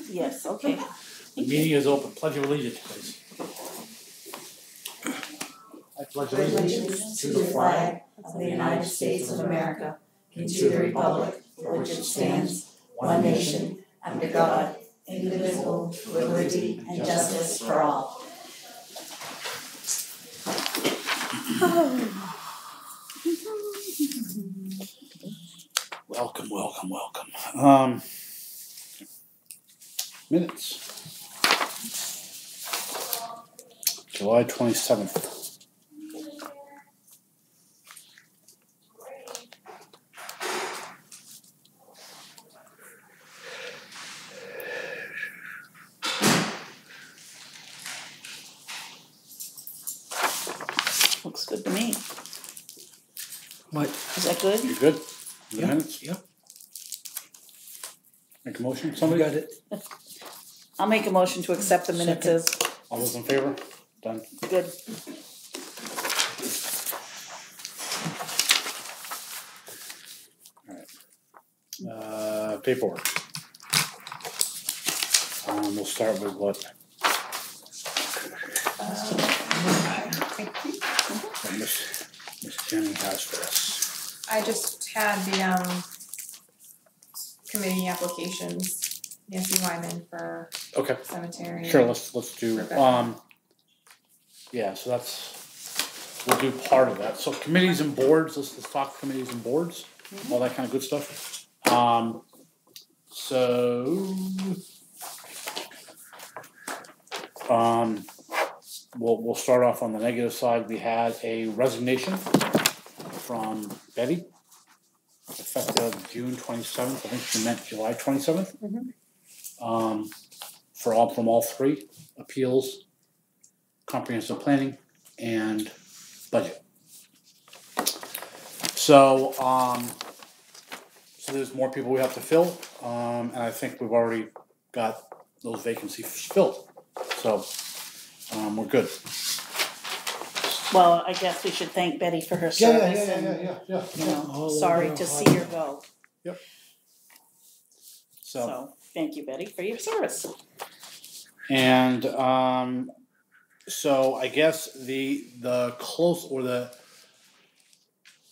Yes, okay. The meeting is open. Pledge of allegiance, please. I pledge allegiance to the flag of the United States of America and to the republic for which it stands, one nation, under God, indivisible, with liberty and justice for all. Welcome, welcome, welcome. Minutes. July 27th. Looks good to me. What? Is that good? You good? The Yeah. minutes? Yeah. Make a motion? We Somebody? got it. I'll make a motion to accept the minutes as All those in favor? Done. good. Alright. Paperwork. We'll start with what? Miss Jenny has for us. I just had the committee applications, Nancy Wyman for Okay. cemetery. Sure, let's do, Rebecca. yeah, so we'll do part of that. So committees and boards, let's talk committees and boards, all that kind of good stuff. We'll start off on the negative side. We had a resignation from Betty, effective June 27th. I think she meant July 27th. From all three: appeals, comprehensive planning, and budget. So there's more people we have to fill, and I think we've already got those vacancies filled. So we're good. Well, I guess we should thank Betty for her service and, you know, sorry to see her go. Yep. So, thank you, Betty, for your service. And so I guess the close or the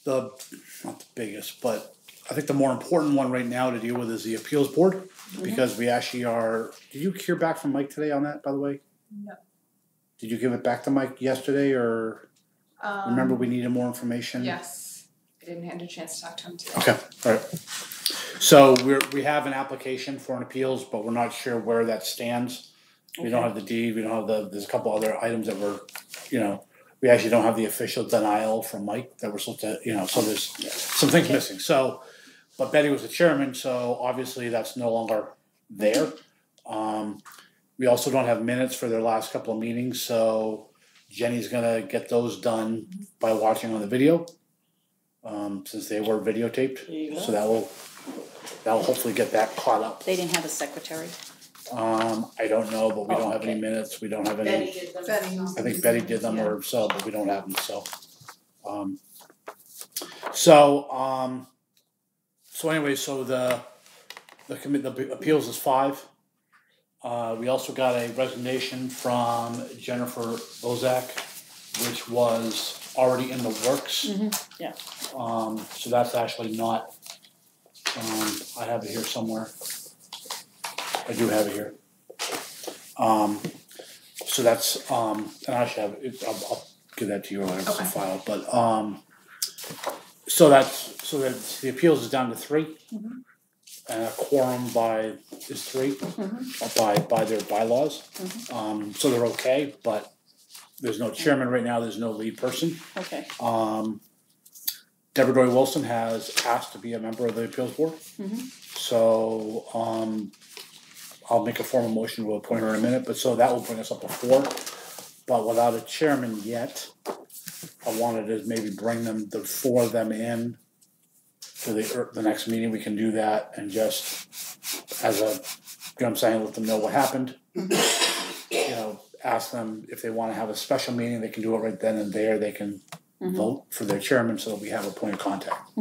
not the biggest, but I think the more important one right now to deal with is the appeals board, because we actually are. Did you hear back from Mike today on that, by the way? No. Did you give it back to Mike yesterday, or remember we needed more information? Yes, I didn't have a chance to talk to him today. Okay, all right. So we have an application for an appeals, but we're not sure where that stands. We don't have the deed. We don't have there's a couple other items that we actually don't have the official denial from Mike that we're supposed to, so there's some things missing. So, but Betty was the chairman, so obviously that's no longer there. We also don't have minutes for their last couple of meetings, so Jenny's gonna get those done by watching on the video, since they were videotaped. There you go. So that will hopefully get that caught up. They didn't have a secretary. I don't know, but we don't have any minutes. We don't have any. Betty. I think Betty did them or so, but we don't have them. So anyway, so the appeals is 5. We also got a resignation from Jennifer Bozak, which was already in the works. Yeah. So that's actually not. I have it here somewhere. I do have it here. So that's and I should have it. I'll give that to you or whatever it's a file. But so that the appeals is down to 3, and a quorum is 3 by their bylaws. So they're okay, but there's no chairman right now. There's no lead person. Okay. Deborah Doy Wilson has asked to be a member of the appeals board. So I'll make a formal motion to appoint her in a minute, but so that will bring us up to 4. But without a chairman yet, I wanted to maybe bring the 4 of them in to the next meeting. We can do that and just as a, I'm saying, let them know what happened. Ask them if they want to have a special meeting, they can do it right then and there. They can vote for their chairman so that we have a point of contact.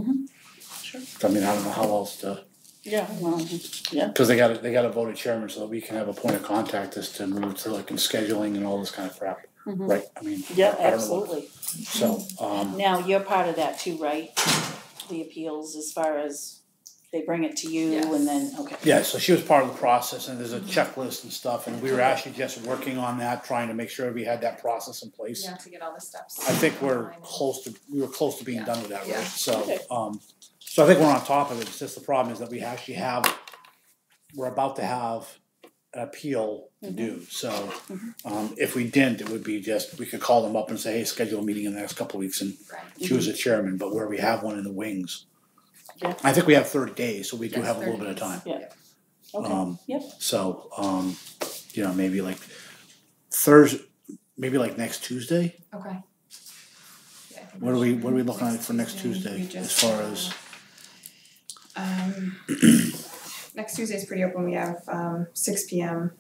Sure. I mean, I don't know how else to Yeah, well, yeah. Because they gotta vote a chairman so that we can have a point of contact as to move to like in scheduling and all this kind of crap. Mhm. Right, I mean. Yeah, I don't know what- absolutely. So, Now, you're part of that too, right? The appeals as far as they bring it to you Yes. and then, okay. yeah, so she was part of the process and there's a checklist and stuff and we were actually just working on that, trying to make sure we had that process in place. Yeah, to get all the steps. I think we were online. close to being Yeah. done with that, Yeah. right? So, Okay. so I think we're on top of it, it's just the problem is that we actually we're about to have an appeal to do, so, if we didn't, it would be just, we could call them up and say, hey, schedule a meeting in the next couple of weeks and Right. choose a chairman, but where we have one in the wings. Yeah. I think we have 30 days, so we do Yes, have a little 30 bit of time. Yeah. Okay, yep. So, you know, maybe like Thursday, maybe like next Tuesday. Okay. Yeah, I think What are we should- looking at for next Tuesday we as just, far as? Next Tuesday's pretty open, we have 6 p.m.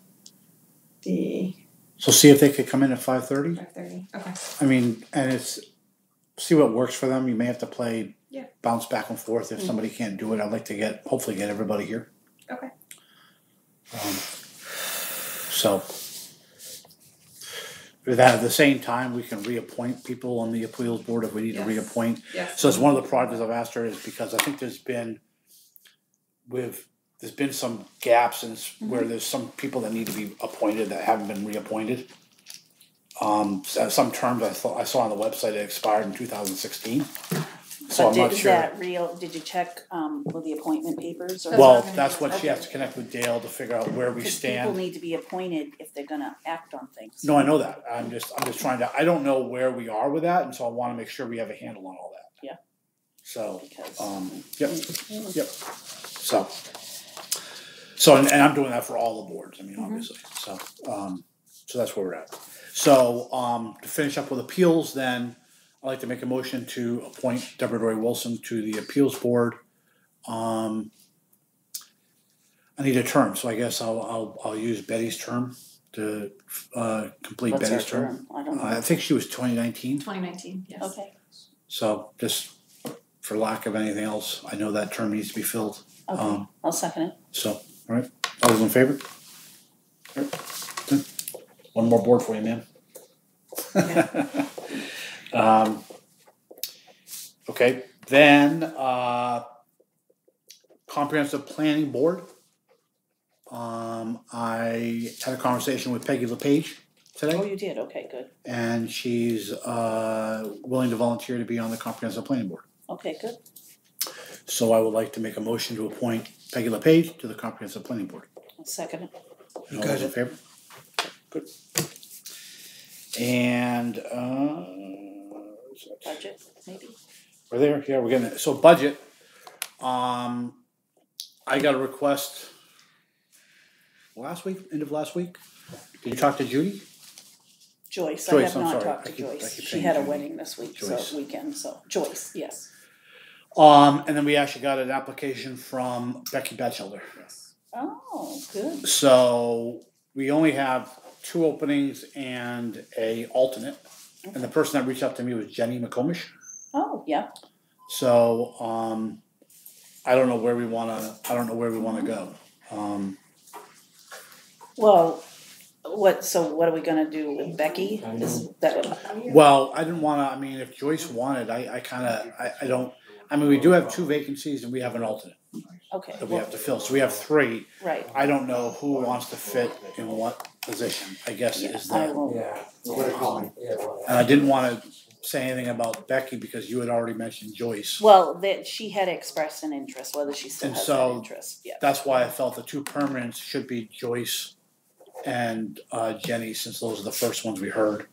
So see if they could come in at 5:30. 5:30, okay. I mean, and see what works for them. You may have to play Yeah. bounce back and forth if somebody can't do it. I'd like to hopefully get everybody here. Okay. So at the same time, we can reappoint people on the appeals board if we need to Yes. reappoint. Yes. So it's one of the projects I've asked her is because I think there's been some gaps in where there's some people that need to be appointed that haven't been reappointed. Some terms I saw on the website that expired in 2016. So I'm not Is sure. that real, did you check, with the appointment papers or? That's what I'm Well, gonna that's do. what she has to connect with Dale to figure out where we Cause people stand. need to be appointed if they're gonna act on things. No, I know that. I'm just trying to, I don't know where we are with that, and so I wanna make sure we have a handle on all that. Yeah. So, Because. yep. So, and I'm doing that for all the boards, I mean, obviously, so that's where we're at. So, to finish up with appeals then, I'd like to make a motion to appoint Deborah Dory Wilson to the appeals board. I need a term, so I guess I'll use Betty's term to, complete What's her Betty's term. term? I don't know. I think she was 2019, 2019, yes. Okay, so just for lack of anything else, I know that term needs to be filled. okay, I'll second it. So, alright, all those in favor? Alright. One more board for you, man. Okay, then, comprehensive planning board. I had a conversation with Peggy LePage Oh, today, you did, okay, good, and she's, willing to volunteer to be on the comprehensive planning board. okay, good. So I would like to make a motion to appoint Peggy LePage to the comprehensive planning board. I'll second it. All those in favor? Good. And, Budget, maybe? we're there, yeah, we're getting it. So budget, I got a request end of last week. Did you talk to Judy? Joyce, I Joyce, have I'm not sorry. talked I to keep Joyce. She saying had a Judy. wedding this week, Joyce. weekend, so, Joyce, yes. And then we actually got an application from Becky Batchelder. Oh, good. So we only have 2 openings and a alternate. And the person that reached out to me was Jenny McComish. Oh, yeah, So, I don't know where we wanna go. well, what are we gonna do with Becky? Is that, Well, I didn't wanna, I mean, if Joyce wanted, I don't, I mean, we do have 2 vacancies and we have an alternate okay, that we well, have to fill, so we have 3. right, I don't know who wants to fit in what position, I guess is I that. will, And I didn't wanna say anything about Becky because you had already mentioned Joyce. well, that, she had expressed an interest, whether she still And has so- that interest, yeah. That's why I felt the 2 permanents should be Joyce and Jenny, since those are the first ones we heard.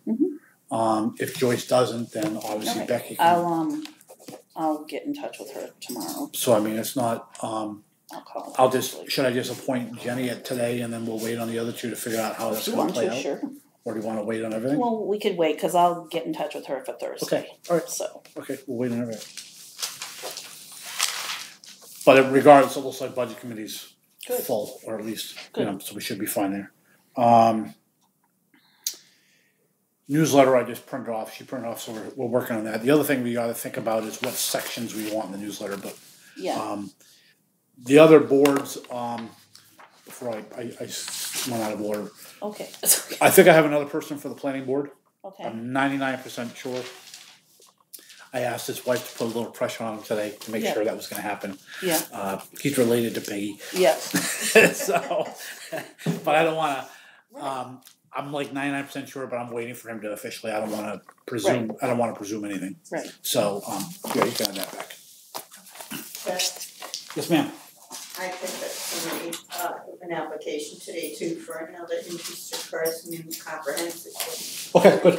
If Joyce doesn't, then obviously Okay. Becky can. I'll get in touch with her tomorrow, So I mean, it's not, I'll call her. should I just appoint Jenny at today and then we'll wait on the other 2 to figure out how If that's you gonna want play to, out? sure. Or do you wanna wait on everything? Well, we could wait, cause I'll get in touch with her for Thursday. Okay, alright, So, okay, we'll wait on everything. But regardless, it looks like budget committee's Good. full, or at least, Good. so we should be fine there. Newsletter I just printed off, she printed off, so we're working on that. The other thing we gotta think about is what sections we want in the newsletter, but yeah, The other boards, before I went out of order, Okay, I think I have another person for the planning board. okay, I'm 99% sure. I asked his wife to put a little pressure on him today to make Yeah. sure that was going to happen. yeah, He's related to Peggy. yeah, So, but I don't want to. I'm like 99% sure, but I'm waiting for him to officially. I don't want to presume. Right. I don't want to presume anything. right. So, yeah, you can have that back. Yes, ma'am. I picked up somebody, an application today too for another interested person in comprehensive. Okay, good.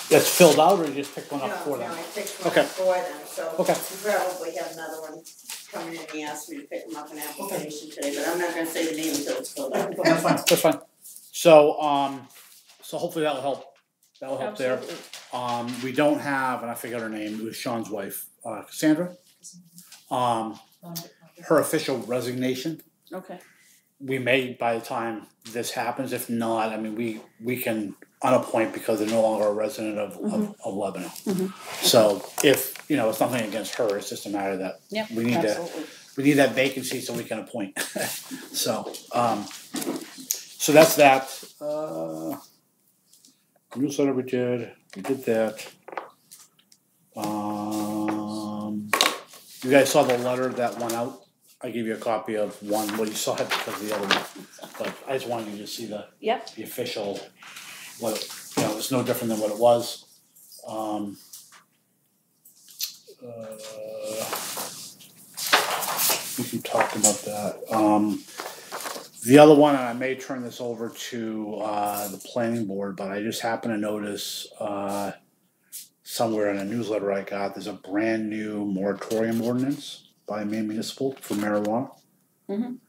That's filled out, or you just picked one up for No, them? I picked one Okay. up for them, so Okay. we probably have another one coming in. He asked me to pick him up an application today, but I'm not gonna say the name until it's filled out. That's fine. That's fine. So, so hopefully that will help. That will help there. Absolutely. We don't have, and I forgot her name. It was Sean's wife, Cassandra. Her official resignation. Okay, We may, by the time this happens. If not, I mean, we can unappoint because they're no longer a resident of Lebanon. Mhm. So if it's nothing against her, it's just a matter that yeah, we need absolutely. we need that vacancy so we can appoint. So so that's that. Newsletter we did that. You guys saw the letter that went out. I gave you a copy of one. Well, you saw it because of the other one, but I just wanted you to see the Yep, official. What it's no different than what it was. We can talk about that. The other one, and I may turn this over to the planning board, but I just happened to notice somewhere in a newsletter I got, there's a brand new moratorium ordinance by Maine Municipal for marijuana. Mhm.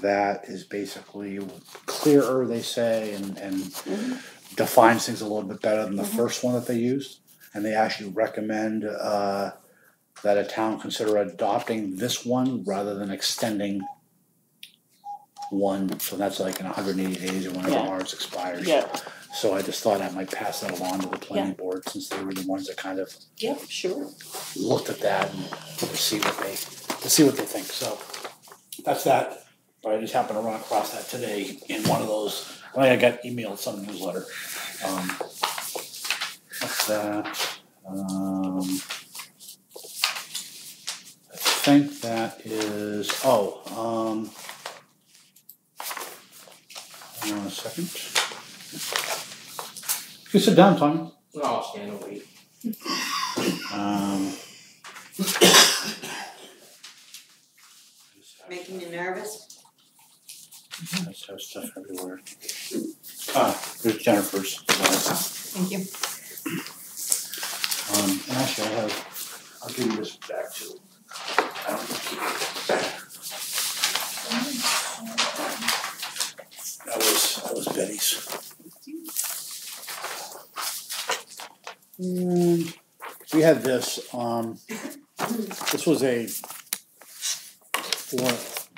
That is basically clearer, they say, and Mhm. defines things a little bit better than the Mhm. first one that they used. And they actually recommend that a town consider adopting this one rather than extending one. So that's like in 180 days or whenever Yeah. ours expires. yeah, So I just thought I might pass that along to the planning board since they were the ones that kind of yep, sure. looked at that and to see what they think. So that's that. But I just happened to run across that today in one of those. I got emailed some newsletter. What's that? I think that is. Hang on a second. You sit down, Tommy. No, I'll stand and wait. Making you nervous? I just have stuff everywhere. There's Jennifer's. Thank you. And actually, I'll give you this back too. I don't keep it. That was Betty's. And we had this. This was for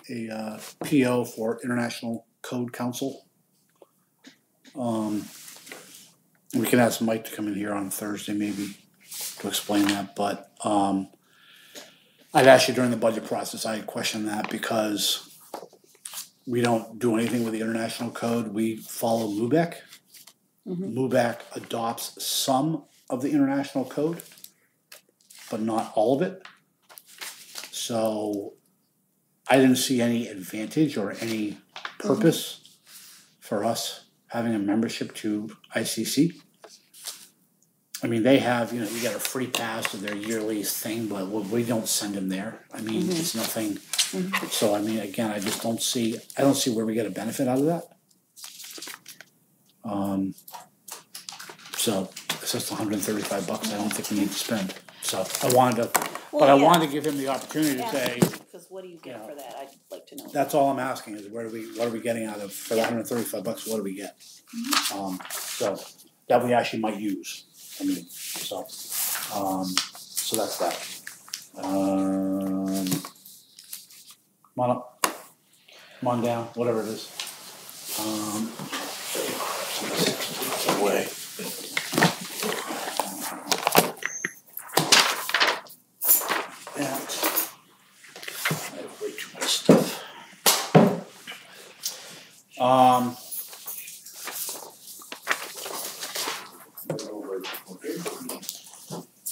a PO for International Code Council. We can ask Mike to come in here on Thursday maybe to explain that, but I'd actually during the budget process I had questioned that because we don't do anything with the international code. We follow MUBEC. Mhm. MUBEC adopts some of the international code, but not all of it. So I didn't see any advantage or any purpose for us having a membership to ICC. I mean, they have, you get a free pass to their yearly thing, but we don't send them there. I mean, it's nothing. So, I mean, again, I don't see where we get a benefit out of that. So it's just $135 I don't think we need to spend. So I wanted to give him the opportunity to say, Because what do you get for that? I'd like to know. that's all I'm asking is what are we getting out of for the $135? What do we get? So that we actually might use. I mean, so that's that. Come on up. Come on down, whatever it is. Away.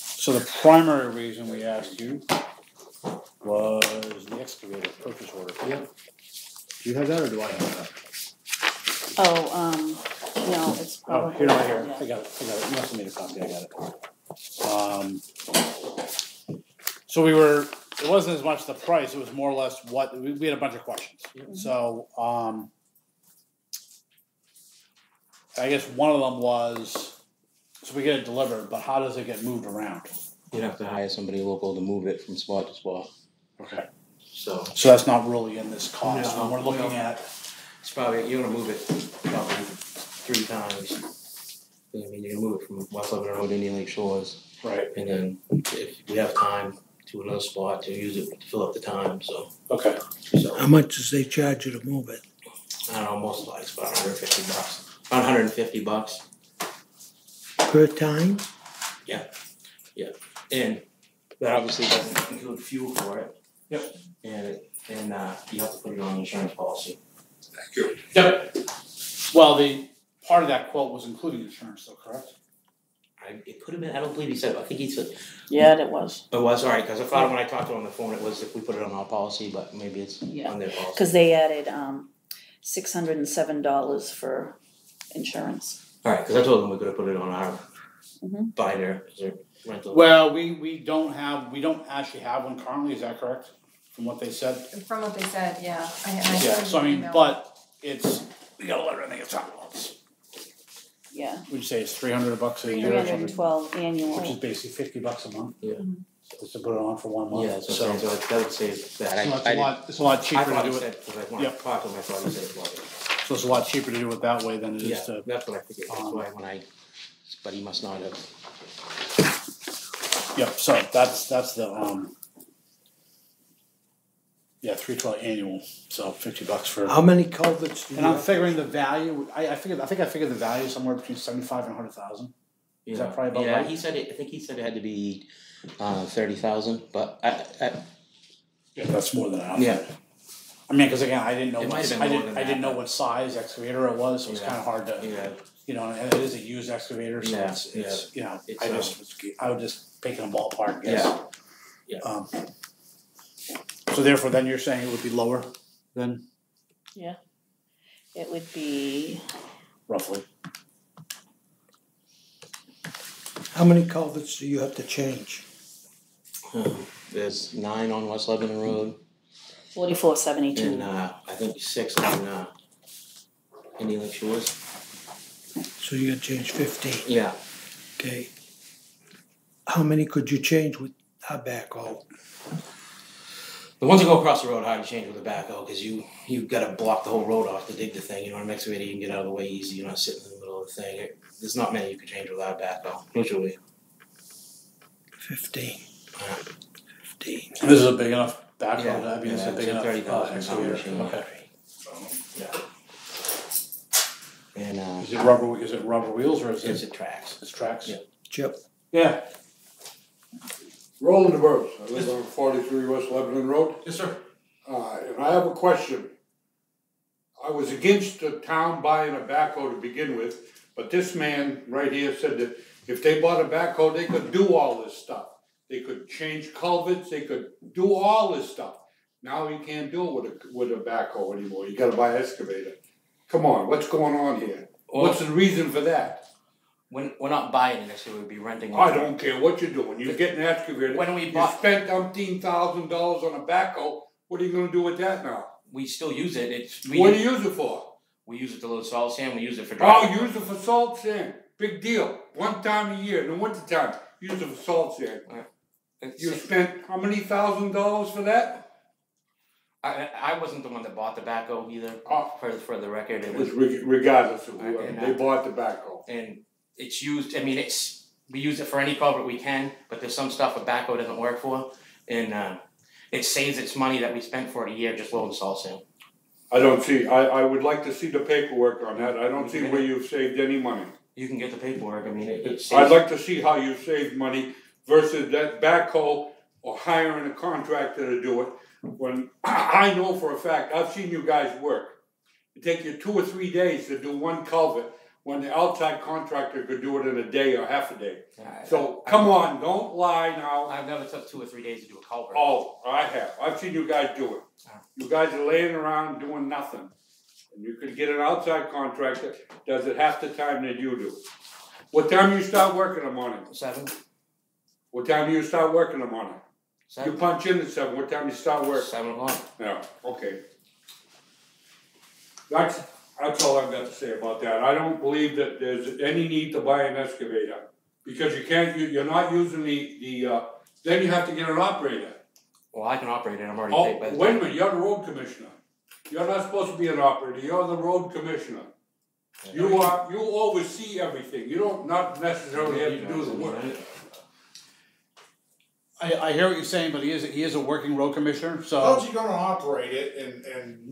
So the primary reason we asked you was the excavator purchase order. Yep. Do you have that or do I have that? Oh, no, it's Oh, probably. here, right here. Yeah. I got it. You must have made a copy. I got it. So it wasn't as much the price, it was more or less we had a bunch of questions. Mm-hmm. So, I guess one of them was, so we get it delivered, but how does it get moved around? You'd have to hire somebody local to move it from spot to spot. Okay. So So that's not really in this cost, No, when we're looking no. at, it's probably, you're gonna move it probably 3 times. I mean, you're gonna move it from West Lebanon Road to Indian Lake Shores, right, and then if we have time to another spot to use it to fill up the time, so. okay. So, How much does they charge you to move it? I don't know, most likely it's about $150. About $150. Per time? And that obviously doesn't include fuel for it. Yep. And you have to put it on the insurance policy. Yep. Well, the part of that quote was including insurance though, correct? It could have been, I don't believe he said, I think he said, Yeah, it was, it was, alright, cause I thought when I talked to him on the phone, it was if we put it on our policy, but maybe it's Yeah. on their policy. cause they added, $607 for insurance. Alright, cause I told them we could have put it on our Mhm. binder, cause they're rental. Well, we don't actually have one currently, is that correct? From what they said? From what they said, yeah. I Yeah, sent so I an mean, email. but we got a letter, I think it's Yeah, would you say it's $300 a year or something? $312 Which is annual. basically $50 a month. Yeah. Just to put it on for 1 month. Yeah, that's what I'm saying, so that would save that. It's a lot I cheaper to thought do he it, said, cause when I Yep. talked to him, I thought he said it was. so it's a lot cheaper to do it that way than it Yeah, is to. that's what I figured, that's why but he must not have. Yep, so that's the yeah, $312 annual, so $50 for. How many culverts do you And I'm have? figuring the value, I think I figured the value somewhere between 75 and 100,000. Is that probably about Yeah, right? he said it, I think he said it had to be 30,000, but Yeah, that's more than enough. yeah. I mean, because again, I didn't know It might what, have been more than I didn't that, know but- what size excavator it was, so it's Yeah. kind of hard to, Yeah, and it is a used excavator, so Yeah, it's It's, I would just pick in a ballpark guess. Yeah. So therefore, then you're saying it would be lower than It would be, roughly. How many culverts do you have to change? there's 9 on West Lebanon Road, $44.72. and I think 6 on Indian Lake Shores. So you gotta change 15, Yeah. okay? How many could you change with a backhoe? The ones that go across the road, hard to change with a backhoe, cause you've gotta block the whole road off to dig the thing, an excavator, you can get out of the way easy, you're not sitting in the middle of the thing. There's not many you can change without a backhoe, usually. 15. 15. This is a big enough backhoe, Yeah, I mean, it's a yeah, big it's a enough 30,000 excavator, machine. okay. And Is it rubber wheels or is it's it, a tracks. it's tracks? Yeah. Chip, Yeah. Roland DeBose, I live on 43 West Lebanon Road, Yes, sir. and I have a question. I was against the town buying a backhoe to begin with, but this man right here said that if they bought a backhoe, they could do all this stuff. They could change culverts, they could do all this stuff. Now you can't do it with a backhoe anymore, you gotta buy an excavator. Come on, what's going on here? What's the reason for that? We're not buying an excavator, we'd be renting one. I don't care what you're doing, you're getting an excavator. When we You bought, spent $10,000 on a backhoe, what are you gonna do with that now? we still use it, What do you use it for? we use it to load salt sand, we use it for Oh, driving. use it for salt sand, big deal, one time a year, in the winter time, use it for salt sand. You spent how many $1,000s for that? I wasn't the one that bought the backhoe either, Oh, for the record, it it was was, regardless of whoever, And, they bought the backhoe. and it's used, I mean, we use it for any culvert we can, but there's some stuff a backhoe doesn't work for, and it saves its money that we spent for it a year just loading salt sand. I don't see, I would like to see the paperwork on that, I don't see where you've saved any money. You can get the paperwork, I mean, it saves. I'd like to see how you saved money versus that backhoe or hiring a contractor to do it. When I know for a fact, I've seen you guys work. It'd take you 2 or 3 days to do one culvert, when the outside contractor could do it in a day or half a day. So, come on, don't lie now. I've never took 2 or 3 days to do a culvert. Oh, I have. I've seen you guys do it. You guys are laying around doing nothing. And you could get an outside contractor, does it half the time that you do. What time do you start working in the morning? 7. What time do you start working in the morning? 7. You punch in at 7, what time do you start work? 7 o'clock. Yeah, okay. That's all I've got to say about that. I don't believe that there's any need to buy an excavator. Because you can't, you're not using then you have to get an operator. Well, I can operate it, I'm already Oh, paid by the wait a minute, you're the road commissioner. You're not supposed to be an operator, you're the road commissioner. You oversee everything, you don't not necessarily have to do the work. I hear what you're saying, but he is a working road commissioner, so. How's he gonna operate it and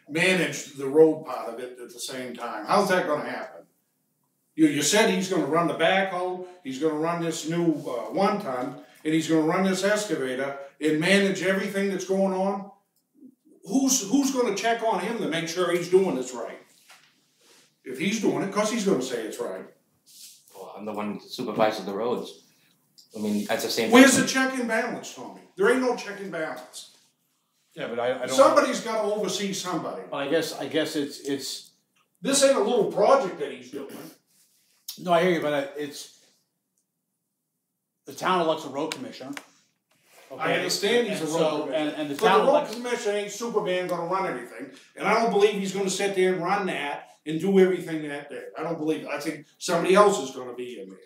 manage the road part of it at the same time? How's that gonna happen? You said he's gonna run the backhoe, he's gonna run this new 1 ton, and he's gonna run this excavator and manage everything that's going on. Who's gonna check on him to make sure he's doing this right? If he's doing it, cause he's gonna say it's right. Well, I'm the one that supervises the roads. I mean, that's the same. Where's the check and balance, Tommy? There ain't no check and balance. Yeah, but I don't. Somebody's gotta oversee somebody. But I guess it's. This ain't a little project that he's doing. No, I hear you, but it's. The town elects a road commissioner. Okay? I understand he's a road commissioner. And the But town the road elects. commissioner ain't Superman gonna run everything, and I don't believe he's gonna sit there and run that and do everything that day. I don't believe it. I think somebody else is gonna be in there.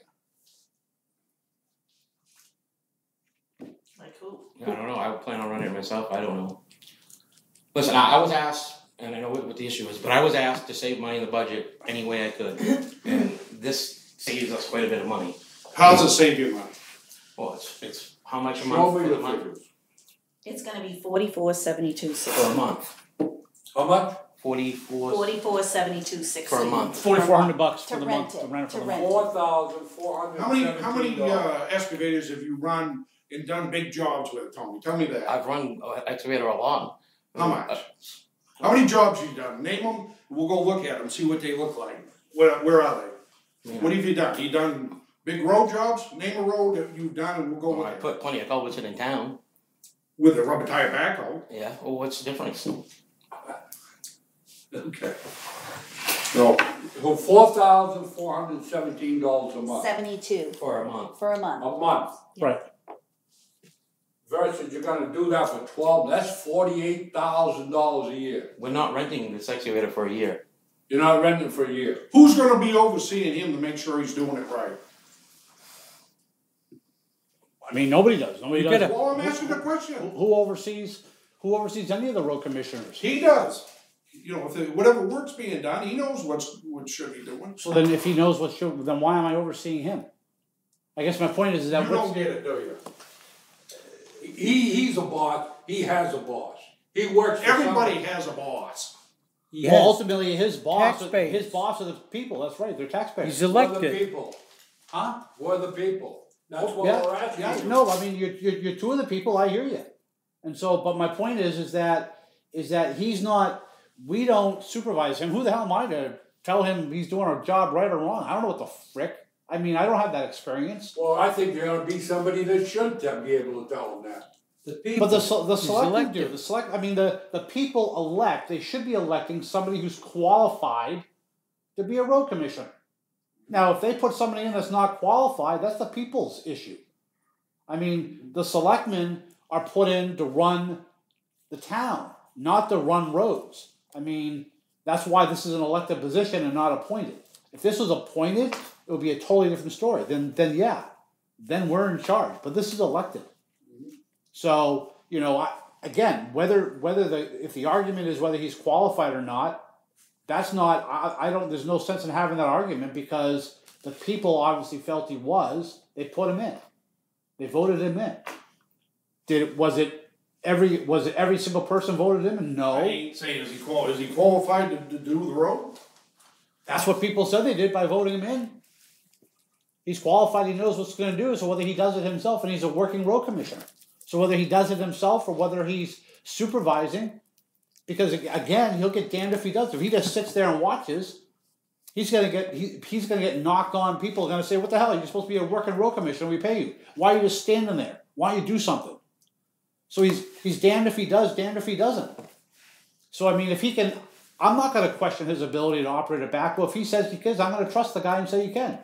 Like who? I don't know, I plan on running it myself, I don't know. Listen, I was asked, and I know what the issue is, but I was asked to save money in the budget any way I could. And this saves us quite a bit of money. How's it save you money? Well, it's how much a Show month me for the the month? figures. It's gonna be 44.72.60. For a month. How much? 44 44.72.60. for a month. $4,400 for To the rent month it, to rent it for to the rent month. it. $4,417. How many excavators have you run and done big jobs with, Tony? Tell me that. I've run excavator a lot. How much? How many jobs you done? Name them. We'll go look at them, see what they look like. Where are they? Yeah. What have you done? You done big road jobs? Name a road that you've done, and we'll go Well, look I at it. put plenty of culverts in town. With a rubber tire backhoe. Yeah. Well, what's the difference? Okay. So $4,417 a month. 72 For a month. for a month. A month. Right. Versus you're gonna do that for 12, that's $48,000 a year. We're not renting this excavator for a year. You're not renting for a year. Who's gonna be overseeing him to make sure he's doing it right? I mean, nobody does. Nobody You does. gotta- Well, I'm asking the question. Who oversees any of the road commissioners? He does. You know, whatever work's being done, he knows what should be doing. So then if he knows what should, then why am I overseeing him? I guess my point is that You don't get it, do you? He's a boss, he has a boss. He works for Everybody somebody. has a boss. well, ultimately his boss are Taxpayers. the people, that's right, they're taxpayers. He's We're the elected. people, Huh? we're the people. That's what Yeah, we're asking. yeah, you. no, I mean, you're two of the people, I hear you. And so, but my point is that he's not, we don't supervise him. Who the hell am I to tell him he's doing our job right or wrong? I don't know what the frick. I mean, I don't have that experience. Well, I think there ought to be somebody that should be able to tell them that. But the selectmen elected. do. The people elect, they should be electing somebody who's qualified to be a road commissioner. Now, if they put somebody in that's not qualified, that's the people's issue. I mean, the selectmen are put in to run the town, not to run roads. I mean, that's why this is an elected position and not appointed. If this was appointed, it would be a totally different story. Then we're in charge. But this is elected. So, you know, again, if the argument is whether he's qualified or not, that's not, I don't, there's no sense in having that argument because the people obviously felt he was, they put him in. They voted him in. Was it every single person voted him in? No. I ain't saying is he qualified to do the road? That's what people said they did by voting him in. He's qualified, he knows what's going to do, so whether he does it himself, and he's a working road commissioner. So whether he does it himself or whether he's supervising, Because again, he'll get damned if he does. If he just sits there and watches, he's gonna get knocked on. People are gonna say, "What the hell? You're supposed to be a working road commissioner. We pay you. Why are you just standing there? Why don't you do something?" So he's damned if he does, damned if he doesn't. So I mean, if he can, I'm not gonna question his ability to operate a backhoe. If he says he can, I'm gonna trust the guy and say he can.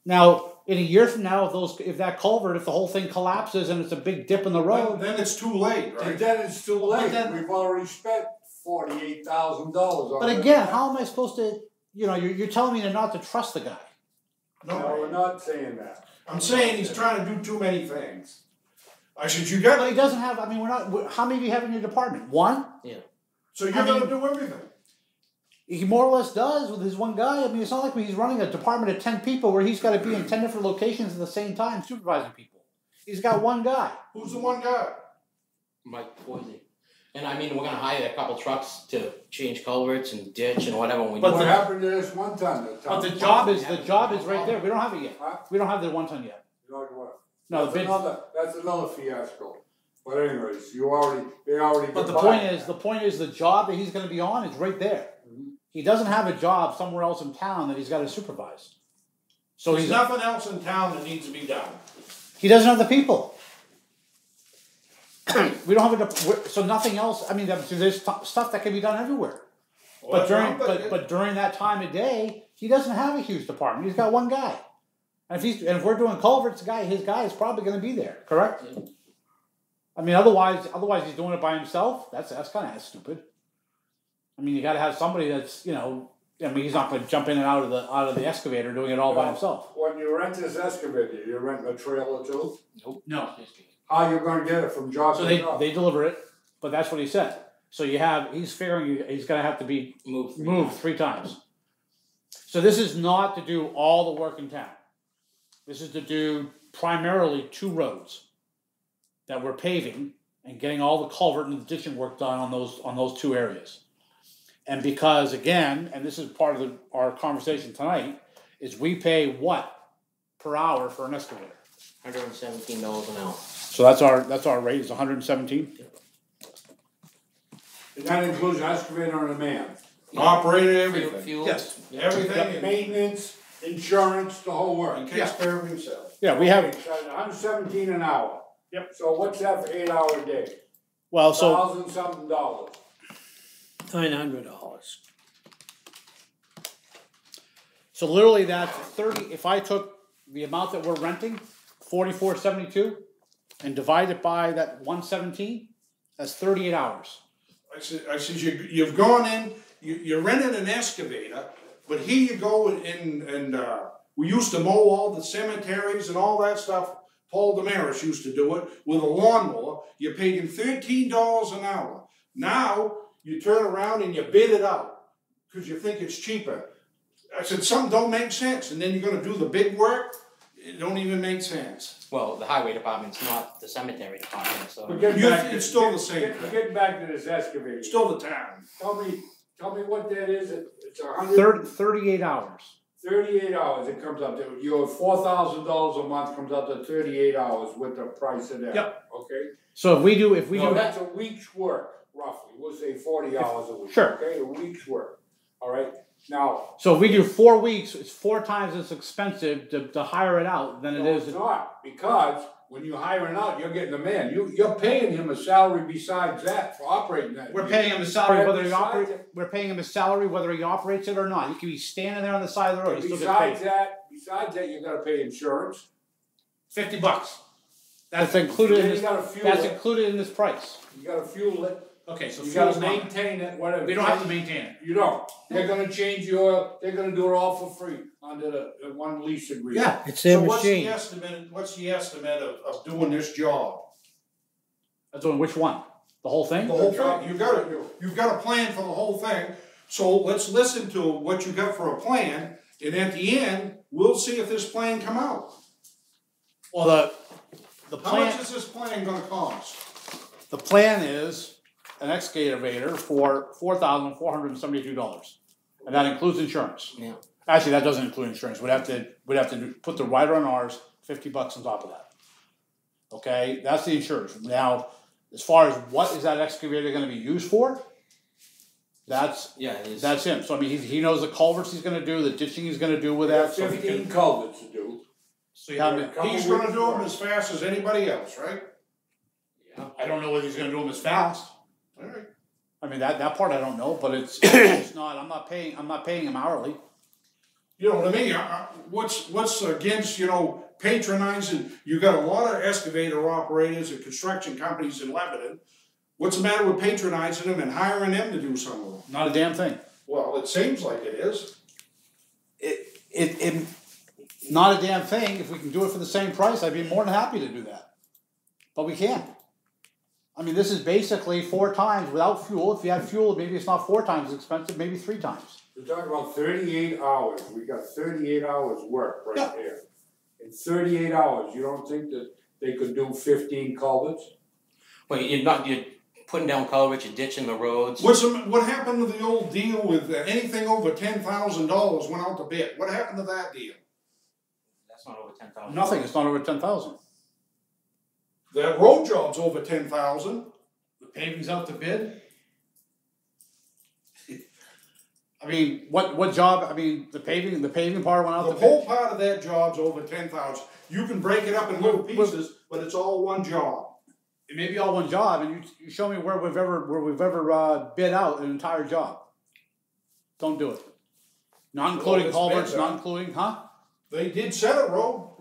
Now, in a year from now, if that culvert, if the whole thing collapses and it's a big dip in the road, Then it's too late, right? And then it's too late, then- we've already spent $48,000 on but it. again, how am I supposed to? You're telling me not to trust the guy. No, we're not saying that. I'm saying he's trying to do too many things. I said, you But got, he doesn't have. I mean, how many do you have in your department? One. so you're I mean- gonna do everything. He more or less does with his one guy. I mean, it's not like he's running a department of 10 people where he's got to be in 10 different locations at the same time supervising people. He's got one guy. Who's the one guy? Mike Poisey. And I mean, we're gonna hire a couple trucks to change culverts and ditch and whatever when we But do What it. happened to this one ton? But the job is right there. We don't have it yet. Huh? We don't have the 1 ton yet. You know what? No, the bid. That's another fiasco. But anyways, they already. But the got point is the job that he's going to be on is right there. He doesn't have a job somewhere else in town that he's got to supervise. So There's nothing else in town that needs to be done. he doesn't have the people. We don't have so nothing else. I mean, there's stuff that can be done everywhere. But during that time of day, he doesn't have a huge department. He's got one guy. And if we're doing culverts, his guy is probably going to be there. Correct? Yeah. I mean, otherwise he's doing it by himself. That's kind of stupid. I mean, you got to have somebody that's I mean, he's not going to jump in and out of the excavator doing it all by himself. When you rent this excavator, you're renting a trailer too? No. How you gonna get it from job So to job? they deliver it, but that's what he said. So he's figuring he's going to have to be moved 3 times. So this is not to do all the work in town. This is to do primarily 2 roads that we're paving and getting all the culvert and the ditching work done on those 2 areas. And because again, and this is part of our conversation tonight, is we pay what per hour for an excavator? $117 an hour. So that's our rate is 117. And that includes an excavator and a man. Operator, everything. Fuel. Yes. Everything. Maintenance, insurance, the whole He work. takes care of himself. Yeah, we have. Okay, so 117 an hour. Yep. So what's that for 8-hour day? Well, so $1,000-something. $900. so literally that's 30. If I took the amount that we're renting, 44.72, and divide it by that 117, that's 38 hours. I said you've gone in, you're renting an excavator, but here you go and we used to mow all the cemeteries and all that stuff. Paul Damaris used to do it with a lawnmower. You're paying $13 an hour. Now you turn around and you bid it out because you think it's cheaper. I said something don't make sense, and then you're going to do the big work. It don't even make sense. Well, the highway department's not the cemetery department, so. But getting back It's still the same thing. Getting back to this excavator. It's still the town. Tell me what that is. It's 38 hours. 38 hours it comes up to. Your $4,000 a month comes up to 38 hours with the price of that. Yep. Okay? So if we do That's a week's work, roughly. We'll say 40 hours a week. Sure. Okay, a week's work. All right? Now, so if we do 4 weeks, it's 4 times as expensive to hire it out than it no, is. it's not, because when you hire it out, you're getting a man. You're paying him a salary besides that for operating that. We're paying him a salary whether he Besides operates. it- We're paying him a salary whether he operates it or not. He could be standing there on the side of the road. He still gets paid. Besides that, you gotta pay insurance. $50. That's included in Then this. you gotta fuel That's it. included in this price. You gotta fuel it. Okay, so You fuel's gotta not. maintain it, whatever. We don't have to maintain it. You don't. They're gonna change the oil. They're gonna do it all for free under the one lease agreement. Yeah. It's their So what's machine. the estimate of doing this job? That's on which one? The whole thing? The whole thing. You've got a plan for the whole thing. So let's listen to what you got for a plan, and at the end, we'll see if this plan come out. Well, the How plan. much is this plan gonna cost? The plan is an excavator for $4,472, and that includes insurance. Yeah. Actually, that doesn't include insurance. We'd have to put the rider on ours, $50 on top of that. Okay, that's the insurance. Now, as far as what is that excavator going to be used for, That's Yeah, it is. that's him. So I mean, he knows the culverts he's going to do, the ditching he's going to do with We that. got So he 15 can. culverts to do. So you have. He's gonna do them as fast as anybody else, right? I don't know whether he's going to do them as fast. Alright. I mean that part I don't know, but it's not. I'm not paying him hourly. You know what I mean? What's against, patronizing? You got a lot of excavator operators and construction companies in Lebanon. What's the matter with patronizing them and hiring them to do some of them? Not a damn thing. Well, it seems like it is. It not a damn thing. If we can do it for the same price, I'd be more than happy to do that. But we can't. I mean, this is basically 4 times without fuel. If you had fuel, maybe it's not 4 times as expensive, maybe 3 times. We're talking about 38 hours. We got 38 hours work right there. In 38 hours, you don't think that they could do 15 culverts? Well, you're putting down culverts, you're ditching the roads. What happened to the old deal with anything over $10,000 went out to bid? What happened to that deal? That's not over 10,000. Nothing. It's not over 10,000. That road job's over 10,000. The paving's out to bid. I mean, what job? I mean, the paving part went out The to whole bid. part of that job's over 10,000. You can break it up in little pieces, but it's all one job. It may be all one job, and you show me where we've ever bid out an entire job. Don't do it. Not including it's culverts, bid, not including, huh? They did Center Road.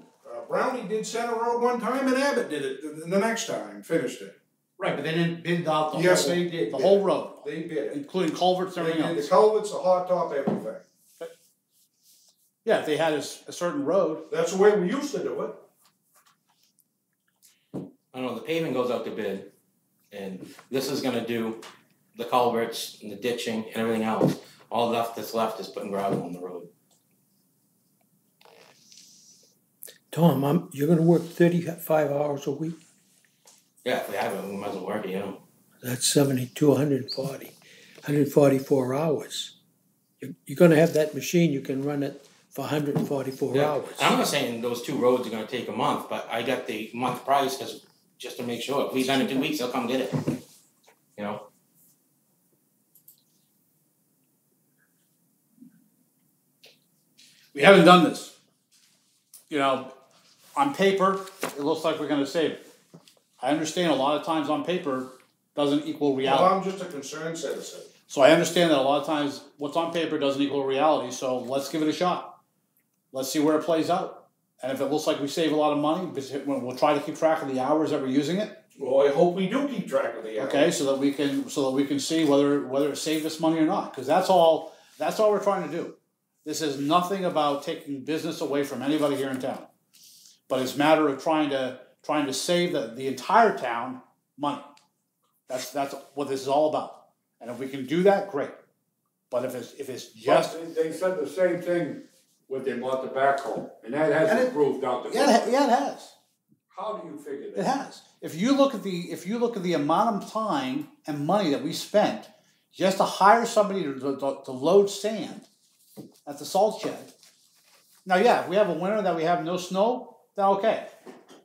Brownie did Center Road one time, and Abbott did it the next time. Finished it. Right, but they didn't bid out the Yes, whole. they did. The whole road, They bid it. including culverts and They everything did the else. culverts, the hot top, everything. Yeah, if they had a certain road. That's the way we used to do it. I don't know, the paving goes out to bid, and this is gonna do the culverts and the ditching and everything else. All that's left is putting gravel on the road. Tom, you're gonna work 35 hours a week? Yeah, if we have it, we might as well work it, That's 72, 140, 144 hours. You're gonna have that machine, you can run it for 144 hours. I'm not saying those 2 roads are gonna take a month, but I got the month price just to make sure. If we've done it 2 weeks, they'll come get it. We haven't done this. On paper, it looks like we're going to save it. I understand a lot of times on paper doesn't equal reality. Well, I'm just a concerned citizen. So I understand that a lot of times what's on paper doesn't equal reality, so let's give it a shot. Let's see where it plays out. And if it looks like we save a lot of money, we'll try to keep track of the hours that we're using it. Well, I hope we do keep track of the hours. Okay, so that we can see whether it saved us money or not. Because that's all we're trying to do. This is nothing about taking business away from anybody here in town. But it's a matter of trying to save the entire town money. That's what this is all about. And if we can do that, great. But if it's just They said the same thing when they bought the backhoe, and that hasn't proved out the yeah, it has. How do you figure that? It has. If you look at the amount of time and money that we spent just to hire somebody to load sand at the salt shed. Now, yeah, if we have a winter that we have no snow, then okay.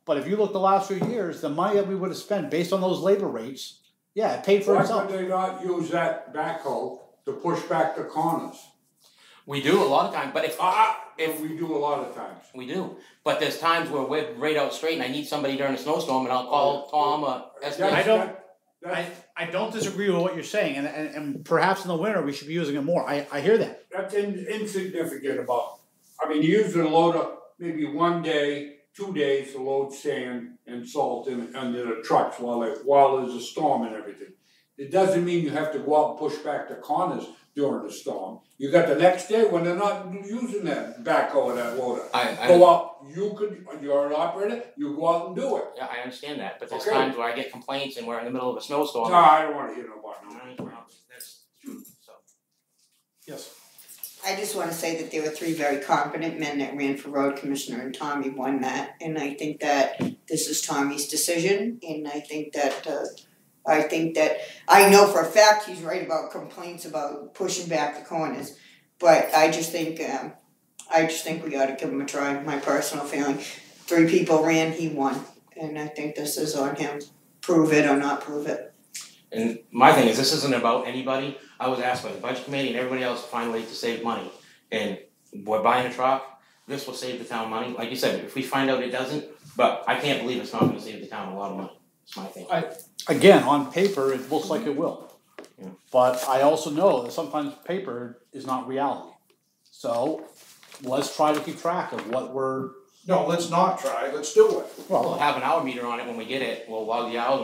But if you look the last few years, the money that we would have spent based on those labor rates, yeah, it paid for Why itself. could they not use that backhoe to push back the corners? We do a lot of times, but If we do a lot of times. we do. But there's times where we're right out straight and I need somebody during a snowstorm and I'll call Tom or That's- I don't disagree with what you're saying, and perhaps in the winter we should be using it more. I hear that. That's insignificant about, I mean, you usually load up maybe 1 day, 2 days to load sand and salt under the trucks while there's a storm and everything. It doesn't mean you have to go out and push back the corners during the storm. You got the next day when they're not using that backhoe or that loader. Go out, you're an operator, you go out and do it. Yeah, I understand that, but there's Okay. times where I get complaints and we're in the middle of a snowstorm. No, I don't wanna hear no about no. Well, that's true, so. Yes. I just wanna say that there were 3 very competent men that ran for road commissioner, and Tommy won that, and I think that this is Tommy's decision, and I think that I know for a fact he's right about complaints about pushing back the corners, but I just think we ought to give him a try, my personal feeling. 3 people ran, he won, and I think this is on him, prove it or not prove it. And my thing is, this isn't about anybody. I was asked by the budget committee and everybody else to find ways to save money. And we're buying a truck, this will save the town money. Like you said, if we find out it doesn't, but I can't believe it's not gonna save the town a lot of money. It's my thing. Again, on paper, it looks like it will. Yeah. But I also know that sometimes paper is not reality. So let's try to keep track of what we're. No, let's not try, let's do it. We'll have an hour meter on it when we get it, we'll log the hours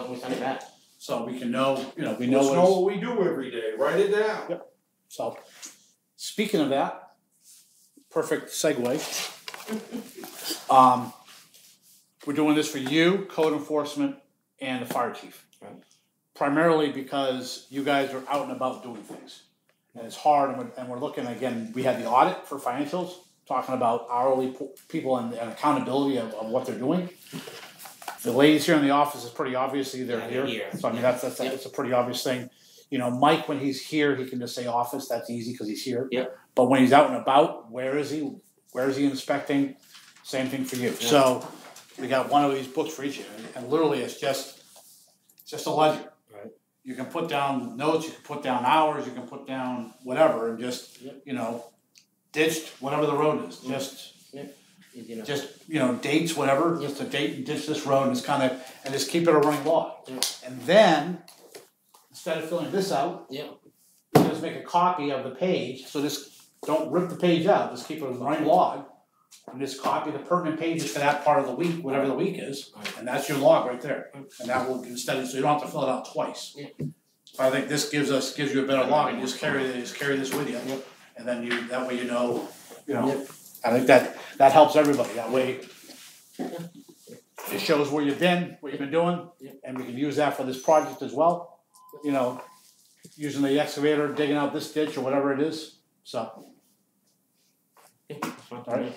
and we send it back. So we can know, we know Let's know what. what we do every day, write it down. Yep. So, speaking of that, perfect segue. We're doing this for you, code enforcement, and the fire chief. Right. Primarily because you guys are out and about doing things. And it's hard, and we're looking, again, we had the audit for financials, talking about hourly people and accountability of what they're doing. The ladies here in the office is pretty obviously they're here. So I mean, that's it's a pretty obvious thing. You know, Mike, when he's here, he can just say office, that's easy because he's here. Yep. But when he's out and about, where is he? Where is he inspecting? Same thing for you. Yeah. So we got one of these books for each of you, and literally it's just a ledger. Right. You can put down notes, you can put down hours, you can put down whatever, and just ditched whatever the road is. Just dates, whatever. Just a date and ditch this road, and it's and just keep it a running log. Yeah. And then instead of filling this out, Yeah. you just make a copy of the page. So just don't rip the page out. Just keep it a running log, and just copy the pertinent pages for that part of the week, whatever the week is, and that's your log right there. And that will so you don't have to fill it out twice. Yeah. So I think this gives you a better log, and you just carry this with you, and then that way you know. Yep. I think that helps everybody. That way, it shows where you've been, what you've been doing, and we can use that for this project as well. You know, using the excavator, digging out this ditch or whatever it is. So. All right.